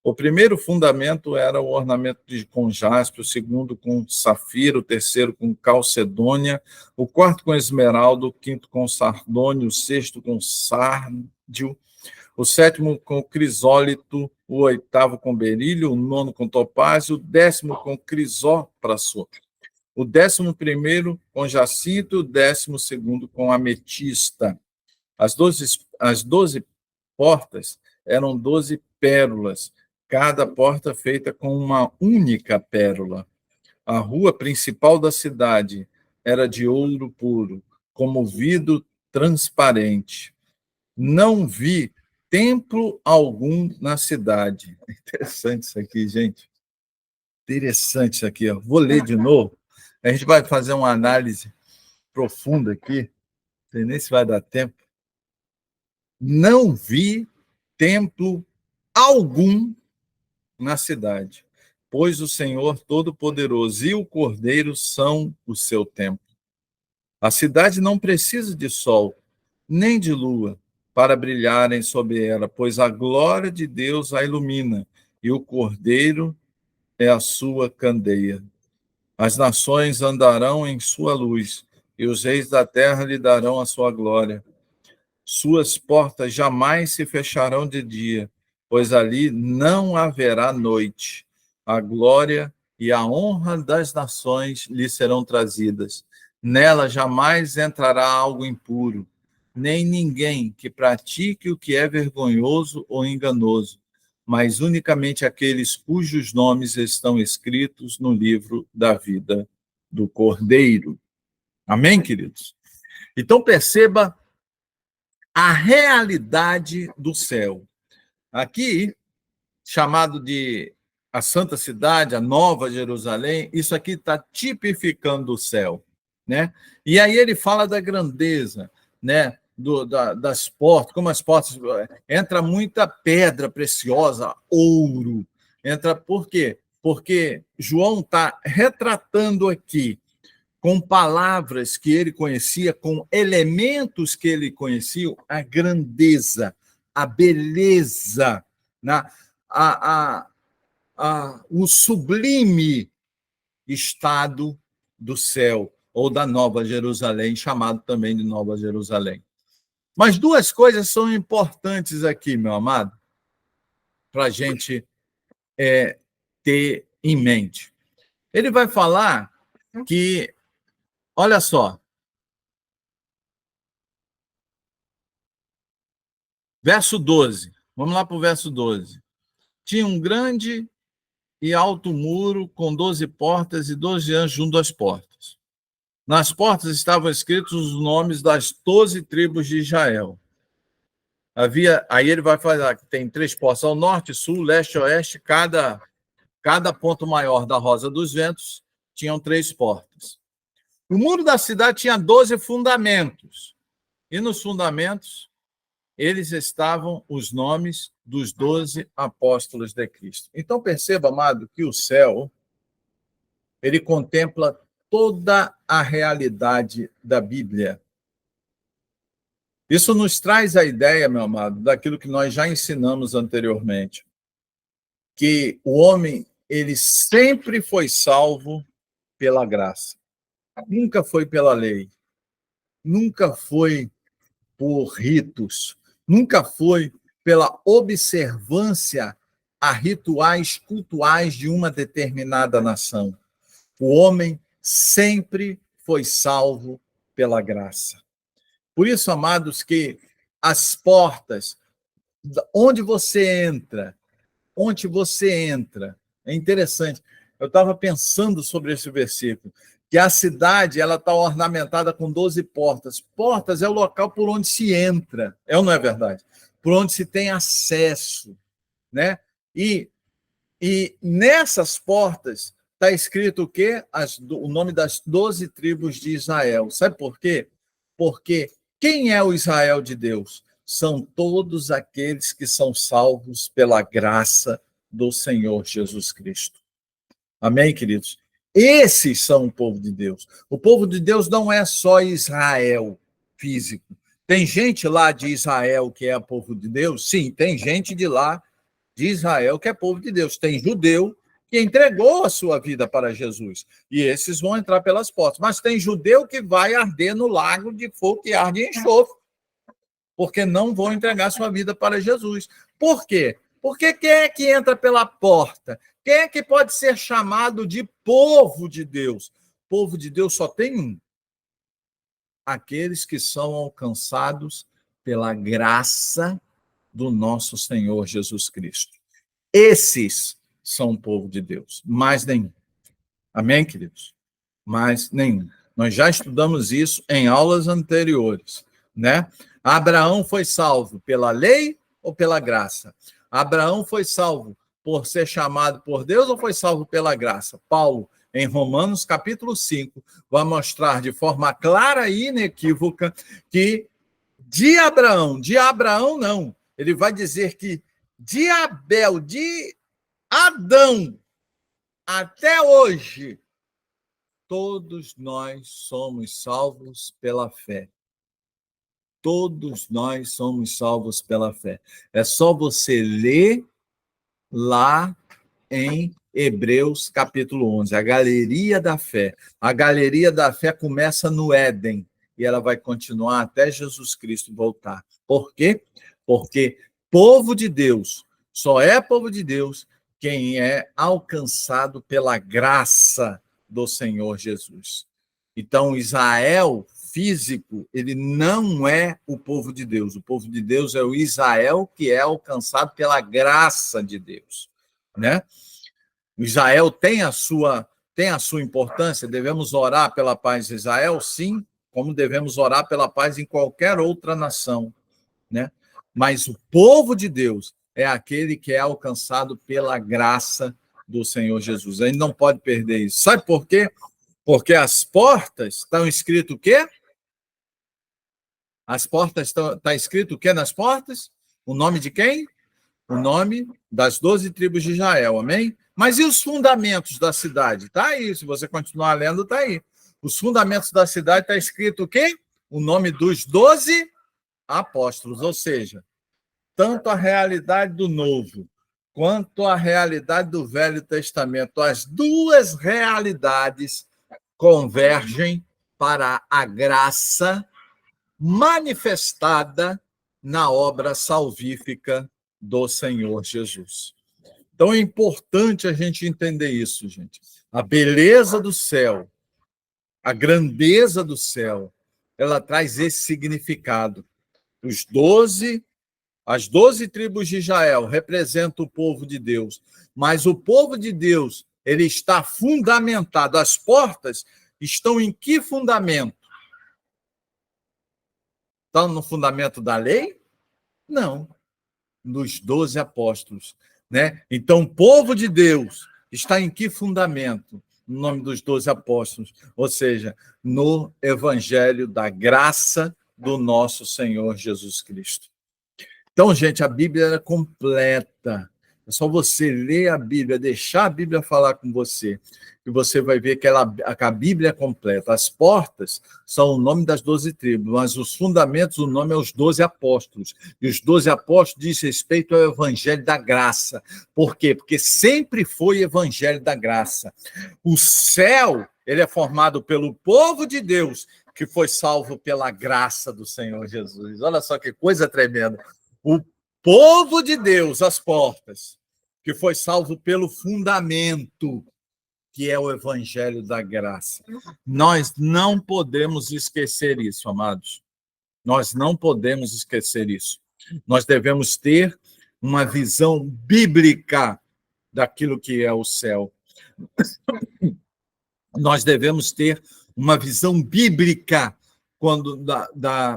O primeiro fundamento era o ornamento com jaspe, o segundo com safira, o terceiro com calcedônia, o quarto com esmeralda, o quinto com sardônio, o sexto com sárdio, o sétimo com crisólito, o oitavo com berílio, o nono com topázio, o 10º com crisópraso, o 11º com jacinto, o 12º com ametista. As 12 portas eram 12 pérolas, cada porta feita com uma única pérola. A rua principal da cidade era de ouro puro, como vidro transparente. Não vi templo algum na cidade. Interessante isso aqui, gente. Interessante isso aqui. Ó. Vou ler de novo. A gente vai fazer uma análise profunda aqui. Não sei nem se vai dar tempo. Não vi templo algum na cidade, pois o Senhor Todo-Poderoso e o Cordeiro são o seu templo. A cidade não precisa de sol, nem de lua, para brilharem sobre ela, pois a glória de Deus a ilumina, e o Cordeiro é a sua candeia. As nações andarão em sua luz, e os reis da terra lhe darão a sua glória. Suas portas jamais se fecharão de dia, pois ali não haverá noite. A glória e a honra das nações lhe serão trazidas. Nela jamais entrará algo impuro, nem ninguém que pratique o que é vergonhoso ou enganoso, mas unicamente aqueles cujos nomes estão escritos no livro da vida do Cordeiro. Amém, queridos? Então perceba a realidade do céu. Aqui, chamado de a Santa Cidade, a Nova Jerusalém, isso aqui está tipificando o céu, né? E aí ele fala da grandeza, né? Das portas, como as portas, entra muita pedra preciosa, ouro, entra, por quê? Porque João está retratando aqui com palavras que ele conhecia, com elementos que ele conhecia, a grandeza, a beleza, né? a, o sublime estado do céu, ou da Nova Jerusalém, chamado também de Nova Jerusalém. Mas duas coisas são importantes aqui, meu amado, para a gente ter em mente. Ele vai falar que, olha só, verso 12. Vamos lá para o verso 12. Tinha um grande e alto muro com 12 portas e 12 anjos junto às portas. Nas portas estavam escritos os nomes das 12 tribos de Israel. Aí ele vai falar que tem 3 portas ao norte, sul, leste, oeste, cada ponto maior da Rosa dos Ventos tinham 3 portas. O muro da cidade tinha 12 fundamentos, e nos fundamentos eles estavam os nomes dos 12 apóstolos de Cristo. Então perceba, amado, que o céu ele contempla toda a realidade da Bíblia. Isso nos traz a ideia, meu amado, daquilo que nós já ensinamos anteriormente, que o homem ele sempre foi salvo pela graça. Nunca foi pela lei, nunca foi por ritos, nunca foi pela observância a rituais cultuais de uma determinada nação. O homem sempre foi salvo pela graça. Por isso, amados, que as portas, onde você entra, é interessante. Eu estava pensando sobre esse versículo, que a cidade ela está ornamentada com 12 portas. Portas é o local por onde se entra, é ou não é verdade? Por onde se tem acesso, né? E nessas portas está escrito o quê? O nome das 12 tribos de Israel. Sabe por quê? Porque quem é o Israel de Deus? São todos aqueles que são salvos pela graça do Senhor Jesus Cristo. Amém, queridos? Esses são o povo de Deus. O povo de Deus não é só Israel físico. Tem gente lá de Israel que é o povo de Deus? Sim, tem gente de lá de Israel que é povo de Deus. Tem judeu que entregou a sua vida para Jesus. E esses vão entrar pelas portas. Mas tem judeu que vai arder no lago de fogo que arde em enxofre, porque não vão entregar sua vida para Jesus. Por quê? Porque quem é que entra pela porta? Quem é que pode ser chamado de povo de Deus? Povo de Deus só tem um. Aqueles que são alcançados pela graça do nosso Senhor Jesus Cristo. Esses são o povo de Deus, mais nenhum. Amém, queridos? Mais nenhum. Nós já estudamos isso em aulas anteriores, né? Abraão foi salvo pela lei ou pela graça? Abraão foi salvo por ser chamado por Deus ou foi salvo pela graça? Paulo, em Romanos capítulo 5, vai mostrar de forma clara e inequívoca que de Abraão não, ele vai dizer que de Abel, de Adão, até hoje, todos nós somos salvos pela fé. Todos nós somos salvos pela fé. É só você ler lá em Hebreus capítulo 11, a galeria da fé. A galeria da fé começa no Éden e ela vai continuar até Jesus Cristo voltar. Por quê? Porque povo de Deus, só é povo de Deus quem é alcançado pela graça do Senhor Jesus. Então, Israel físico, ele não é o povo de Deus. O povo de Deus é o Israel que é alcançado pela graça de Deus, né? O Israel tem a sua importância. Devemos orar pela paz de Israel, sim, como devemos orar pela paz em qualquer outra nação, né? Mas o povo de Deus é aquele que é alcançado pela graça do Senhor Jesus. A gente não pode perder isso. Sabe por quê? Porque as portas estão escrito o quê? As portas está escrito o quê nas portas? O nome de quem? O nome das 12 tribos de Israel, amém? Mas e os fundamentos da cidade? Está aí, se você continuar lendo, está aí. Os fundamentos da cidade está escrito o quê? O nome dos 12 apóstolos, ou seja, tanto a realidade do Novo quanto a realidade do Velho Testamento, as duas realidades convergem para a graça manifestada na obra salvífica do Senhor Jesus. Então é importante a gente entender isso, gente. A beleza do céu, a grandeza do céu, ela traz esse significado. As 12 tribos de Israel representam o povo de Deus, mas o povo de Deus, ele está fundamentado. As portas estão em que fundamento? Estão no fundamento da lei? Não, nos 12 apóstolos, né? Então, o povo de Deus está em que fundamento? No nome dos 12 apóstolos, ou seja, no evangelho da graça do nosso Senhor Jesus Cristo. Então, gente, a Bíblia é completa. É só você ler a Bíblia, deixar a Bíblia falar com você, que você vai ver que a Bíblia é completa. As portas são o nome das 12 tribos, mas os fundamentos, o nome é os 12 apóstolos. E os 12 apóstolos diz respeito ao evangelho da graça. Por quê? Porque sempre foi evangelho da graça. O céu, ele é formado pelo povo de Deus, que foi salvo pela graça do Senhor Jesus. Olha só que coisa tremenda. O povo de Deus, as portas, que foi salvo pelo fundamento, que é o evangelho da graça. Nós não podemos esquecer isso, amados. Nós não podemos esquecer isso. Nós devemos ter uma visão bíblica daquilo que é o céu. Nós devemos ter uma visão bíblica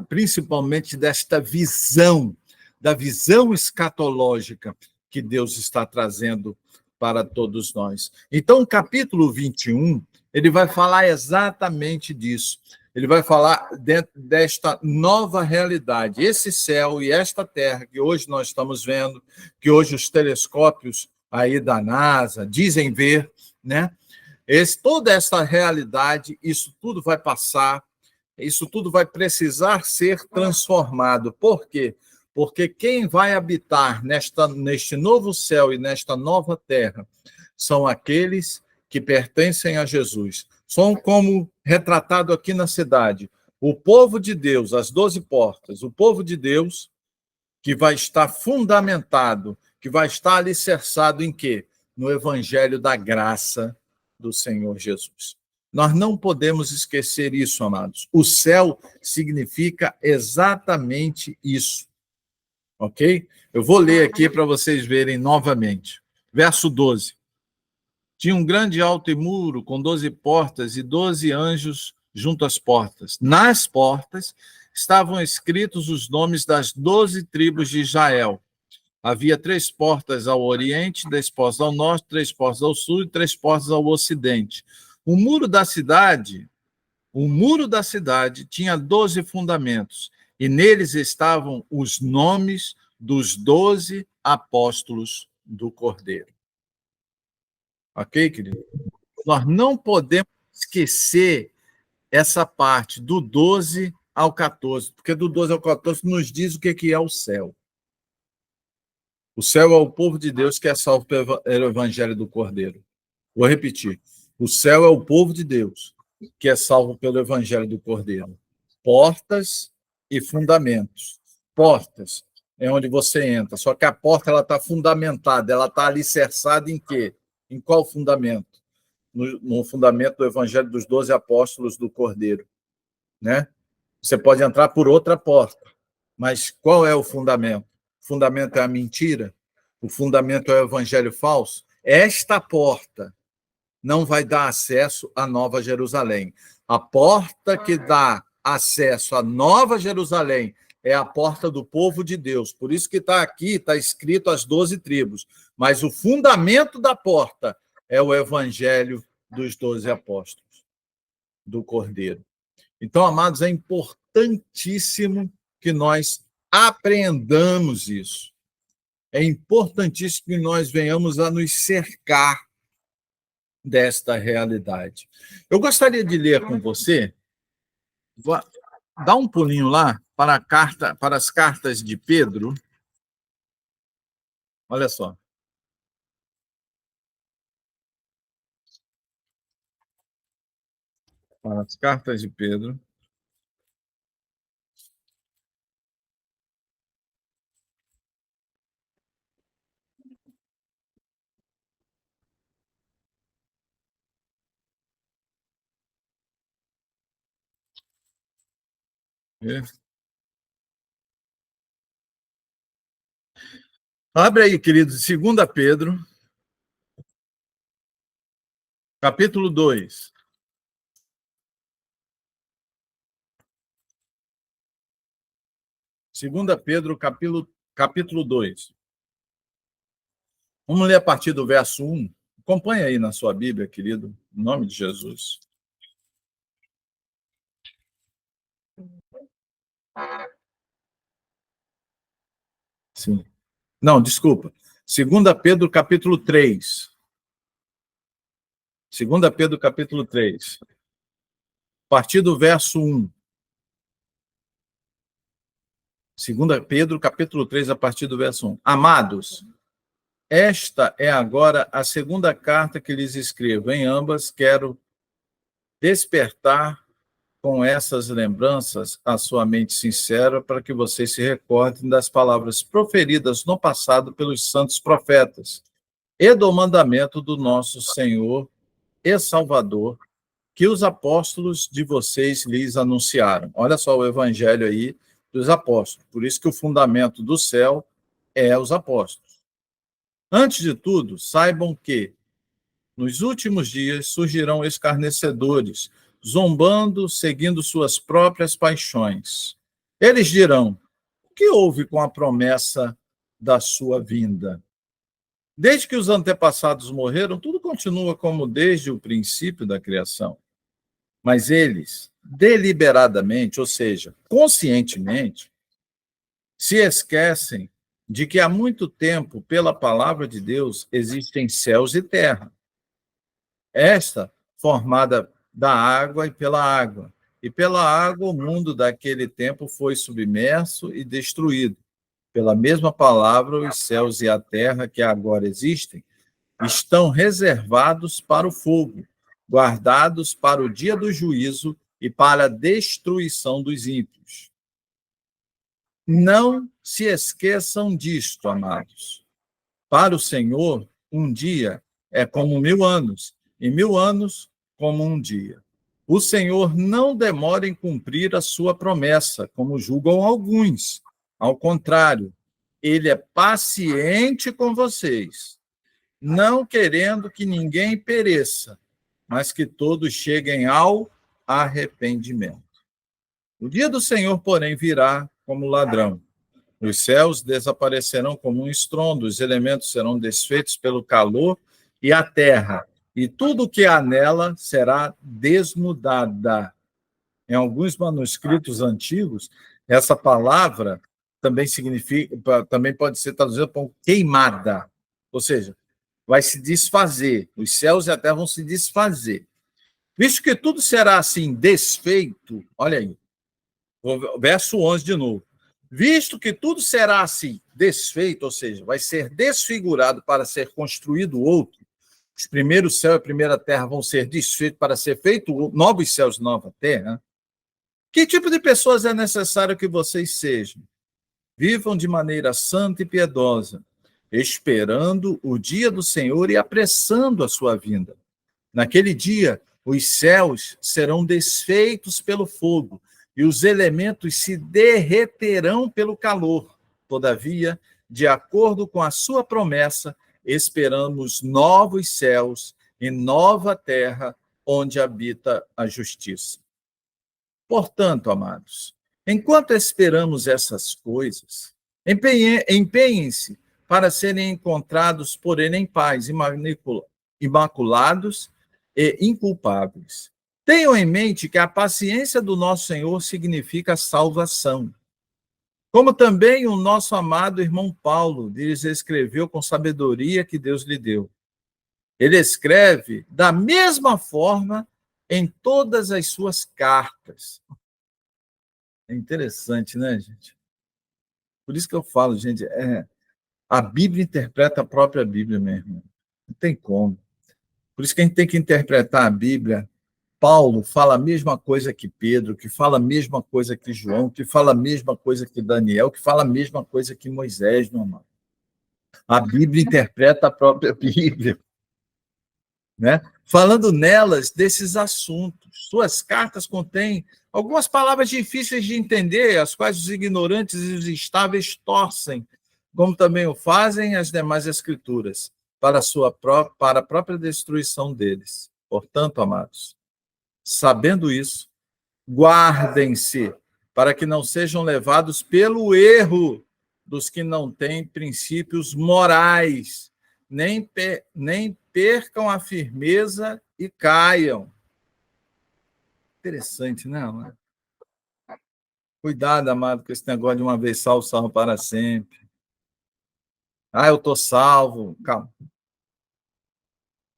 principalmente desta visão, da visão escatológica que Deus está trazendo para todos nós. Então, o capítulo 21, ele vai falar exatamente disso. Ele vai falar desta nova realidade, esse céu e esta terra que hoje nós estamos vendo, que hoje os telescópios aí da NASA dizem ver, né? Toda essa realidade, isso tudo vai passar, isso tudo vai precisar ser transformado. Por quê? Porque quem vai habitar neste novo céu e nesta nova terra são aqueles que pertencem a Jesus. São como retratado aqui na cidade, o povo de Deus, as 12 portas, o povo de Deus que vai estar fundamentado, que vai estar alicerçado em quê? No evangelho da graça do Senhor Jesus. Nós não podemos esquecer isso, amados. O céu significa exatamente isso. Ok? Eu vou ler aqui para vocês verem novamente. Verso 12. Tinha um grande alto e muro com 12 portas e 12 anjos junto às portas. Nas portas estavam escritos os nomes das 12 tribos de Israel. Havia 3 portas ao oriente, 3 portas ao norte, 3 portas ao sul e 3 portas ao ocidente. O muro da cidade tinha 12 fundamentos, e neles estavam os nomes dos 12 apóstolos do Cordeiro. Ok, querido? Nós não podemos esquecer essa parte do 12 ao 14, porque do 12 ao 14 nos diz o que é o céu. O céu é o povo de Deus que é salvo pelo evangelho do Cordeiro. Vou repetir. O céu é o povo de Deus que é salvo pelo evangelho do Cordeiro. Portas e fundamentos. Portas é onde você entra, só que a porta ela está fundamentada, ela está alicerçada em quê? Em qual fundamento? No fundamento do evangelho dos 12 apóstolos do Cordeiro, né? Você pode entrar por outra porta, mas qual é o fundamento? O fundamento é a mentira? O fundamento é o evangelho falso? Esta porta não vai dar acesso à Nova Jerusalém. A porta que dá acesso à Nova Jerusalém é a porta do povo de Deus. Por isso que está aqui, está escrito as 12 tribos. Mas o fundamento da porta é o evangelho dos 12 apóstolos, do Cordeiro. Então, amados, é importantíssimo que nós apreendamos isso. É importantíssimo que nós venhamos a nos cercar desta realidade. Eu gostaria de ler com você, dá um pulinho lá para as cartas de Pedro. Olha só. Para as cartas de Pedro. Abre aí, queridos, 2 Pedro, capítulo 2. Segunda Pedro, capítulo 2. Vamos ler a partir do verso 1. Acompanhe aí na sua Bíblia, querido, em nome de Jesus. Sim. Não, desculpa. 2 Pedro, capítulo 3. 2 Pedro, capítulo 3. A partir do verso 1. 2 Pedro, capítulo 3, a partir do verso 1. Amados, esta é agora a segunda carta que lhes escrevo. Em ambas quero despertar com essas lembranças a sua mente sincera para que vocês se recordem das palavras proferidas no passado pelos santos profetas e do mandamento do nosso Senhor e Salvador que os apóstolos de vocês lhes anunciaram. Olha só o evangelho aí dos apóstolos. Por isso que o fundamento do céu é os apóstolos. Antes de tudo, saibam que nos últimos dias surgirão escarnecedores, zombando, seguindo suas próprias paixões. Eles dirão: o que houve com a promessa da sua vinda? Desde que os antepassados morreram, tudo continua como desde o princípio da criação. Mas eles, deliberadamente, ou seja, conscientemente, se esquecem de que há muito tempo, pela palavra de Deus, existem céus e terra. Esta, formada da água e pela água. E pela água, o mundo daquele tempo foi submerso e destruído. Pela mesma palavra, os céus e a terra que agora existem estão reservados para o fogo, guardados para o dia do juízo e para a destruição dos ímpios. Não se esqueçam disto, amados. Para o Senhor, um dia é como 1000 anos, e 1000 anos como um dia. O Senhor não demora em cumprir a sua promessa, como julgam alguns. Ao contrário, ele é paciente com vocês, não querendo que ninguém pereça, mas que todos cheguem ao arrependimento. O dia do Senhor, porém, virá como ladrão. Os céus desaparecerão como um estrondo, os elementos serão desfeitos pelo calor e a terra, e tudo o que há nela será desnudada. Em alguns manuscritos antigos, essa palavra também significa, também pode ser traduzida como queimada, ou seja, vai se desfazer, os céus e a terra vão se desfazer. Visto que tudo será assim desfeito, olha aí, verso 11 de novo. Visto que tudo será assim desfeito, ou seja, vai ser desfigurado para ser construído outro. Os primeiros céus e a primeira terra vão ser desfeitos para ser feito novos céus e nova terra. Que tipo de pessoas é necessário que vocês sejam? Vivam de maneira santa e piedosa, esperando o dia do Senhor e apressando a sua vinda. Naquele dia, os céus serão desfeitos pelo fogo e os elementos se derreterão pelo calor. Todavia, de acordo com a sua promessa, esperamos novos céus e nova terra onde habita a justiça. Portanto, amados, enquanto esperamos essas coisas, empenhem-se para serem encontrados por ele em paz, imaculados e inculpáveis. Tenham em mente que a paciência do nosso Senhor significa salvação. Como também o nosso amado irmão Paulo lhes escreveu com sabedoria que Deus lhe deu. Ele escreve da mesma forma em todas as suas cartas. É interessante, né, gente? Por isso que eu falo, gente, a Bíblia interpreta a própria Bíblia mesmo. Não tem como. Por isso que a gente tem que interpretar a Bíblia. Paulo fala a mesma coisa que Pedro, que fala a mesma coisa que João, que fala a mesma coisa que Daniel, que fala a mesma coisa que Moisés, meu irmão. A Bíblia interpreta a própria Bíblia, né? Falando nelas desses assuntos. Suas cartas contêm algumas palavras difíceis de entender, as quais os ignorantes e os instáveis torcem, como também o fazem as demais escrituras, para a própria destruição deles. Portanto, amados, sabendo isso, guardem-se para que não sejam levados pelo erro dos que não têm princípios morais, nem percam a firmeza e caiam. Interessante, né, amado? Cuidado, amado, com esse negócio de uma vez salvo, salvo para sempre. Eu estou salvo. Calma.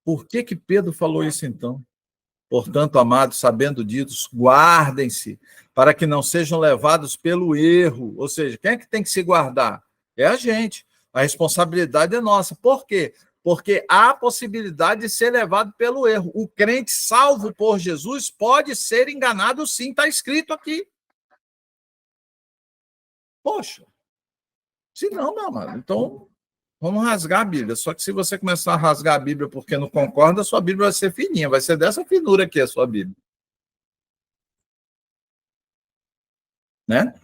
Por que Pedro falou isso, então? Portanto, amados, sabendo disso, guardem-se, para que não sejam levados pelo erro. Ou seja, quem é que tem que se guardar? É a gente. A responsabilidade é nossa. Por quê? Porque há a possibilidade de ser levado pelo erro. O crente salvo por Jesus pode ser enganado, sim, está escrito aqui. Poxa, se não, meu amado, então vamos rasgar a Bíblia. Só que se você começar a rasgar a Bíblia porque não concorda, a sua Bíblia vai ser fininha, vai ser dessa finura aqui a sua Bíblia. Né?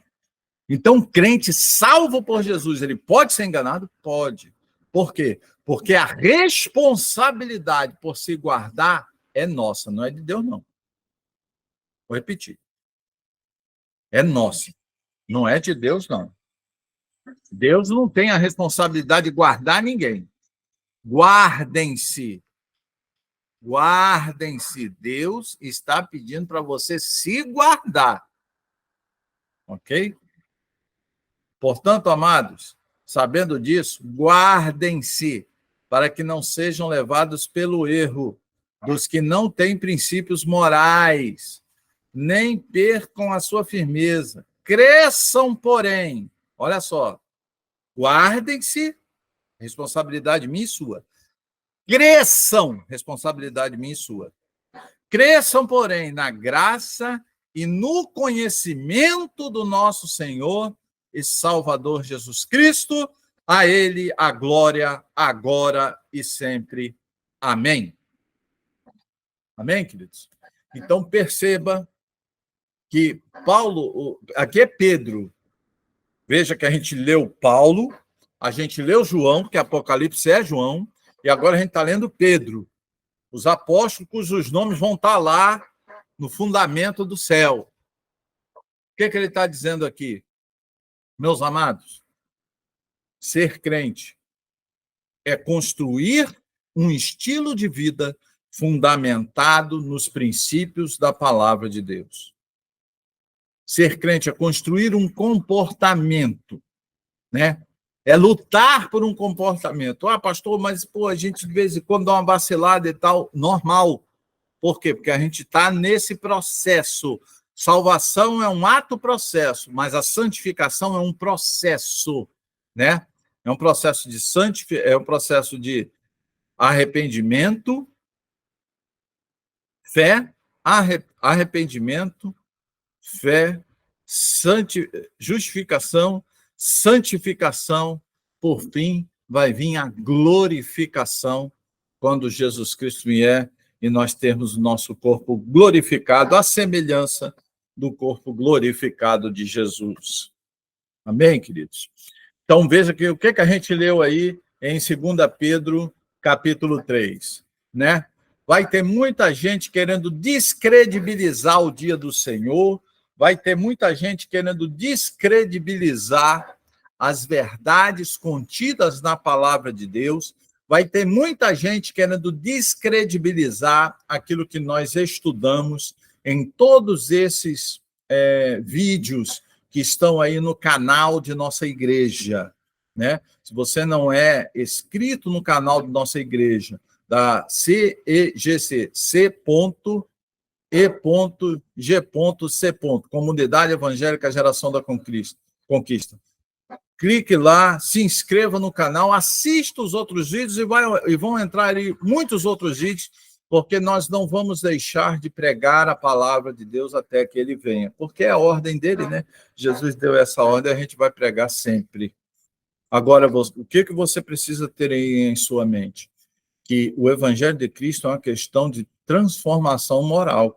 Então, um crente salvo por Jesus, ele pode ser enganado? Pode. Por quê? Porque a responsabilidade por se guardar é nossa, não é de Deus, não. Vou repetir. É nossa. Não é de Deus, não. Deus não tem a responsabilidade de guardar ninguém. Guardem-se. Guardem-se. Deus está pedindo para você se guardar. Ok? Portanto, amados, sabendo disso, guardem-se para que não sejam levados pelo erro dos que não têm princípios morais, nem percam a sua firmeza. Cresçam, porém, olha só, guardem-se, responsabilidade minha e sua. Cresçam, responsabilidade minha e sua. Cresçam, porém, na graça e no conhecimento do nosso Senhor e Salvador Jesus Cristo, a ele a glória agora e sempre. Amém. Amém, queridos? Então, perceba que Paulo, aqui é Pedro. Veja que a gente leu Paulo, a gente leu João, que Apocalipse é João, e agora a gente está lendo Pedro. Os apóstolos cujos nomes vão estar lá no fundamento do céu. O que ele está dizendo aqui? Meus amados, ser crente é construir um estilo de vida fundamentado nos princípios da palavra de Deus. Ser crente é construir um comportamento, né? É lutar por um comportamento. Pastor, mas a gente de vez em quando dá uma vacilada e tal. Normal. Por quê? Porque a gente está nesse processo. Salvação é um ato-processo, mas a santificação é um processo, né? É um processo de é um processo de arrependimento, fé, arrependimento, fé, justificação, santificação, por fim, vai vir a glorificação, quando Jesus Cristo vier e nós termos o nosso corpo glorificado, à semelhança do corpo glorificado de Jesus. Amém, queridos? Então, veja que o que a gente leu aí em 2 Pedro, capítulo 3, né? Vai ter muita gente querendo descredibilizar o dia do Senhor, vai ter muita gente querendo descredibilizar as verdades contidas na palavra de Deus, vai ter muita gente querendo descredibilizar aquilo que nós estudamos em todos esses vídeos que estão aí no canal de nossa igreja, né? Se você não é inscrito no canal de nossa igreja, da CEGC, C.E.G.C. Comunidade Evangélica Geração da Conquista. Clique lá, se inscreva no canal, assista os outros vídeos e vão entrar aí muitos outros vídeos, porque nós não vamos deixar de pregar a palavra de Deus até que ele venha, porque é a ordem dele, né? Jesus deu essa ordem, a gente vai pregar sempre. Agora, o que você precisa ter aí em sua mente? Que o Evangelho de Cristo é uma questão de transformação moral.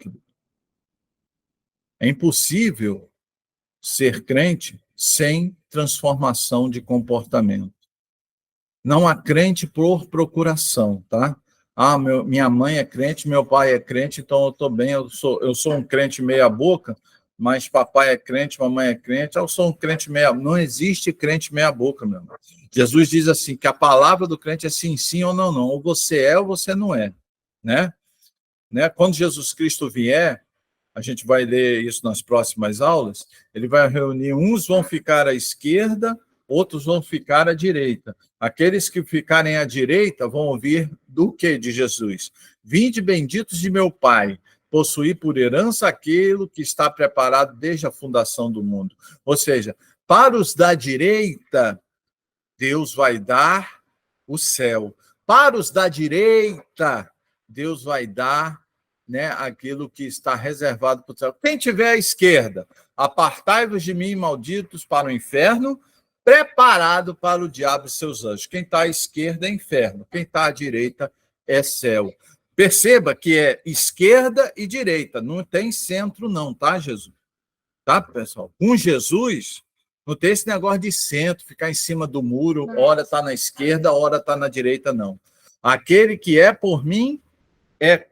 É impossível ser crente sem transformação de comportamento. Não há crente por procuração, tá? Minha mãe é crente, meu pai é crente, então eu estou bem, eu sou um crente meia boca, mas papai é crente, mamãe é crente, eu sou um crente meia... Não existe crente meia boca, meu irmão. Jesus diz assim, que a palavra do crente é sim, sim ou não, não. Ou você é ou você não é, né? Quando Jesus Cristo vier, a gente vai ler isso nas próximas aulas, ele vai reunir, uns vão ficar à esquerda, outros vão ficar à direita. Aqueles que ficarem à direita vão ouvir do que de Jesus? Vinde benditos de meu Pai, possuir por herança aquilo que está preparado desde a fundação do mundo. Ou seja, para os da direita, Deus vai dar o céu. Para os da direita, Deus vai dar, né, aquilo que está reservado para o céu. Quem tiver à esquerda, apartai-vos de mim, malditos, para o inferno, preparado para o diabo e seus anjos. Quem está à esquerda é inferno, quem está à direita é céu. Perceba que é esquerda e direita, não tem centro não, tá, Jesus? Tá, pessoal? Com Jesus, não tem esse negócio de centro, ficar em cima do muro, ora está na esquerda, ora está na direita, não. Aquele que é por mim é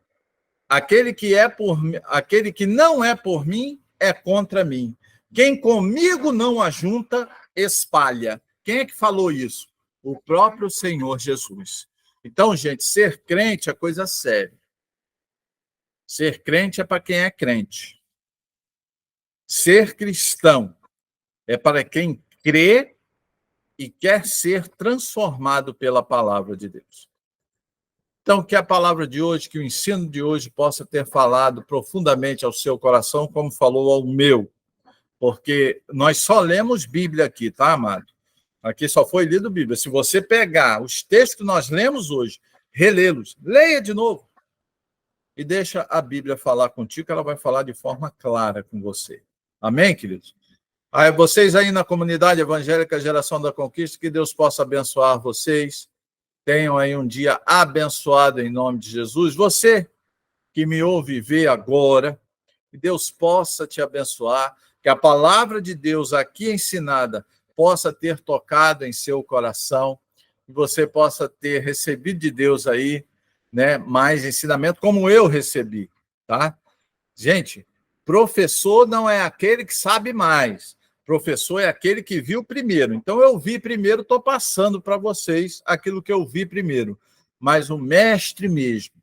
aquele que não é por mim é contra mim. Quem comigo não ajunta, espalha. Quem é que falou isso? O próprio Senhor Jesus. Então, gente, ser crente é coisa séria. Ser crente é para quem é crente. Ser cristão é para quem crê e quer ser transformado pela palavra de Deus. Então, que a palavra de hoje, que o ensino de hoje possa ter falado profundamente ao seu coração, como falou ao meu, porque nós só lemos Bíblia aqui, tá, amado? Aqui só foi lido Bíblia. Se você pegar os textos que nós lemos hoje, relê-los, leia de novo e deixa a Bíblia falar contigo, que ela vai falar de forma clara com você. Amém, queridos? Aí, vocês aí na comunidade evangélica Geração da Conquista, que Deus possa abençoar vocês. Tenham aí um dia abençoado em nome de Jesus. Você que me ouve e vê agora, que Deus possa te abençoar, que a palavra de Deus aqui ensinada possa ter tocado em seu coração, que você possa ter recebido de Deus aí, né, mais ensinamento como eu recebi, tá? Gente, professor não é aquele que sabe mais. Professor é aquele que viu primeiro. Então, eu vi primeiro, estou passando para vocês aquilo que eu vi primeiro. Mas o mestre mesmo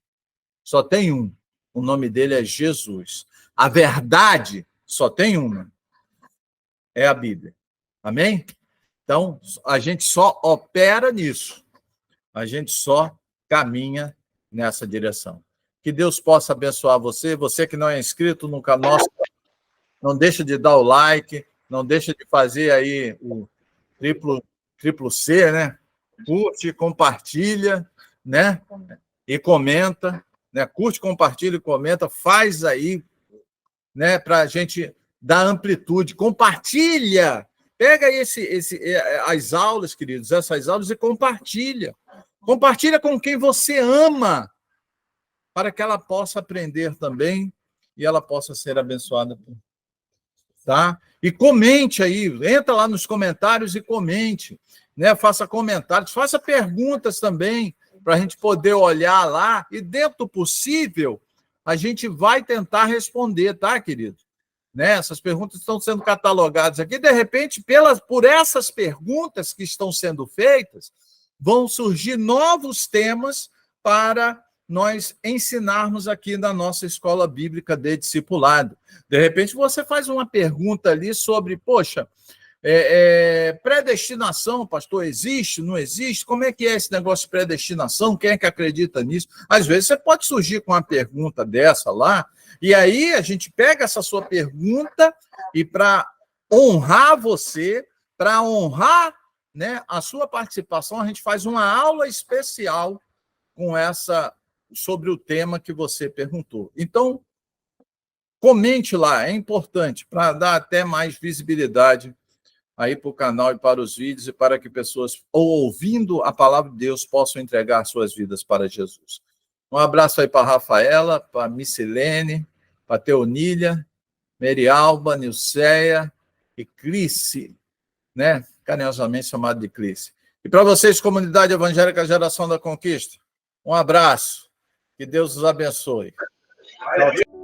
só tem um. O nome dele é Jesus. A verdade só tem uma. É a Bíblia. Amém? Então, a gente só opera nisso. A gente só caminha nessa direção. Que Deus possa abençoar você. Você que não é inscrito no canal, não deixa de dar o like, não deixa de fazer aí o triplo triplo C, né? Curte, compartilha, né? E comenta, né? Curte, compartilha e comenta, faz aí, né? Para a gente dar amplitude, compartilha. Pega aí as aulas, queridos, essas aulas e compartilha. Compartilha com quem você ama, para que ela possa aprender também e ela possa ser abençoada. Tá? E comente aí, entra lá nos comentários e comente, né? Faça comentários, faça perguntas também, para a gente poder olhar lá e, dentro do possível, a gente vai tentar responder, tá, querido? Né? Essas perguntas estão sendo catalogadas aqui, de repente, por essas perguntas que estão sendo feitas, vão surgir novos temas para nós ensinarmos aqui na nossa escola bíblica de discipulado. De repente, você faz uma pergunta ali sobre, poxa, predestinação, pastor, existe, não existe? Como é que é esse negócio de predestinação? Quem é que acredita nisso? Às vezes você pode surgir com uma pergunta dessa lá, e aí a gente pega essa sua pergunta e, para honrar você, para honrar, né, a sua participação, a gente faz uma aula especial sobre o tema que você perguntou. Então, comente lá, é importante, para dar até mais visibilidade aí para o canal e para os vídeos, e para que pessoas, ouvindo a palavra de Deus, possam entregar suas vidas para Jesus. Um abraço aí para a Rafaela, para a Missilene, para a Teonília, Merialba, Nilceia e Clice, né? Carinhosamente chamado de Clice. E para vocês, comunidade evangélica Geração da Conquista, um abraço. Que Deus os abençoe. Tchau, tchau.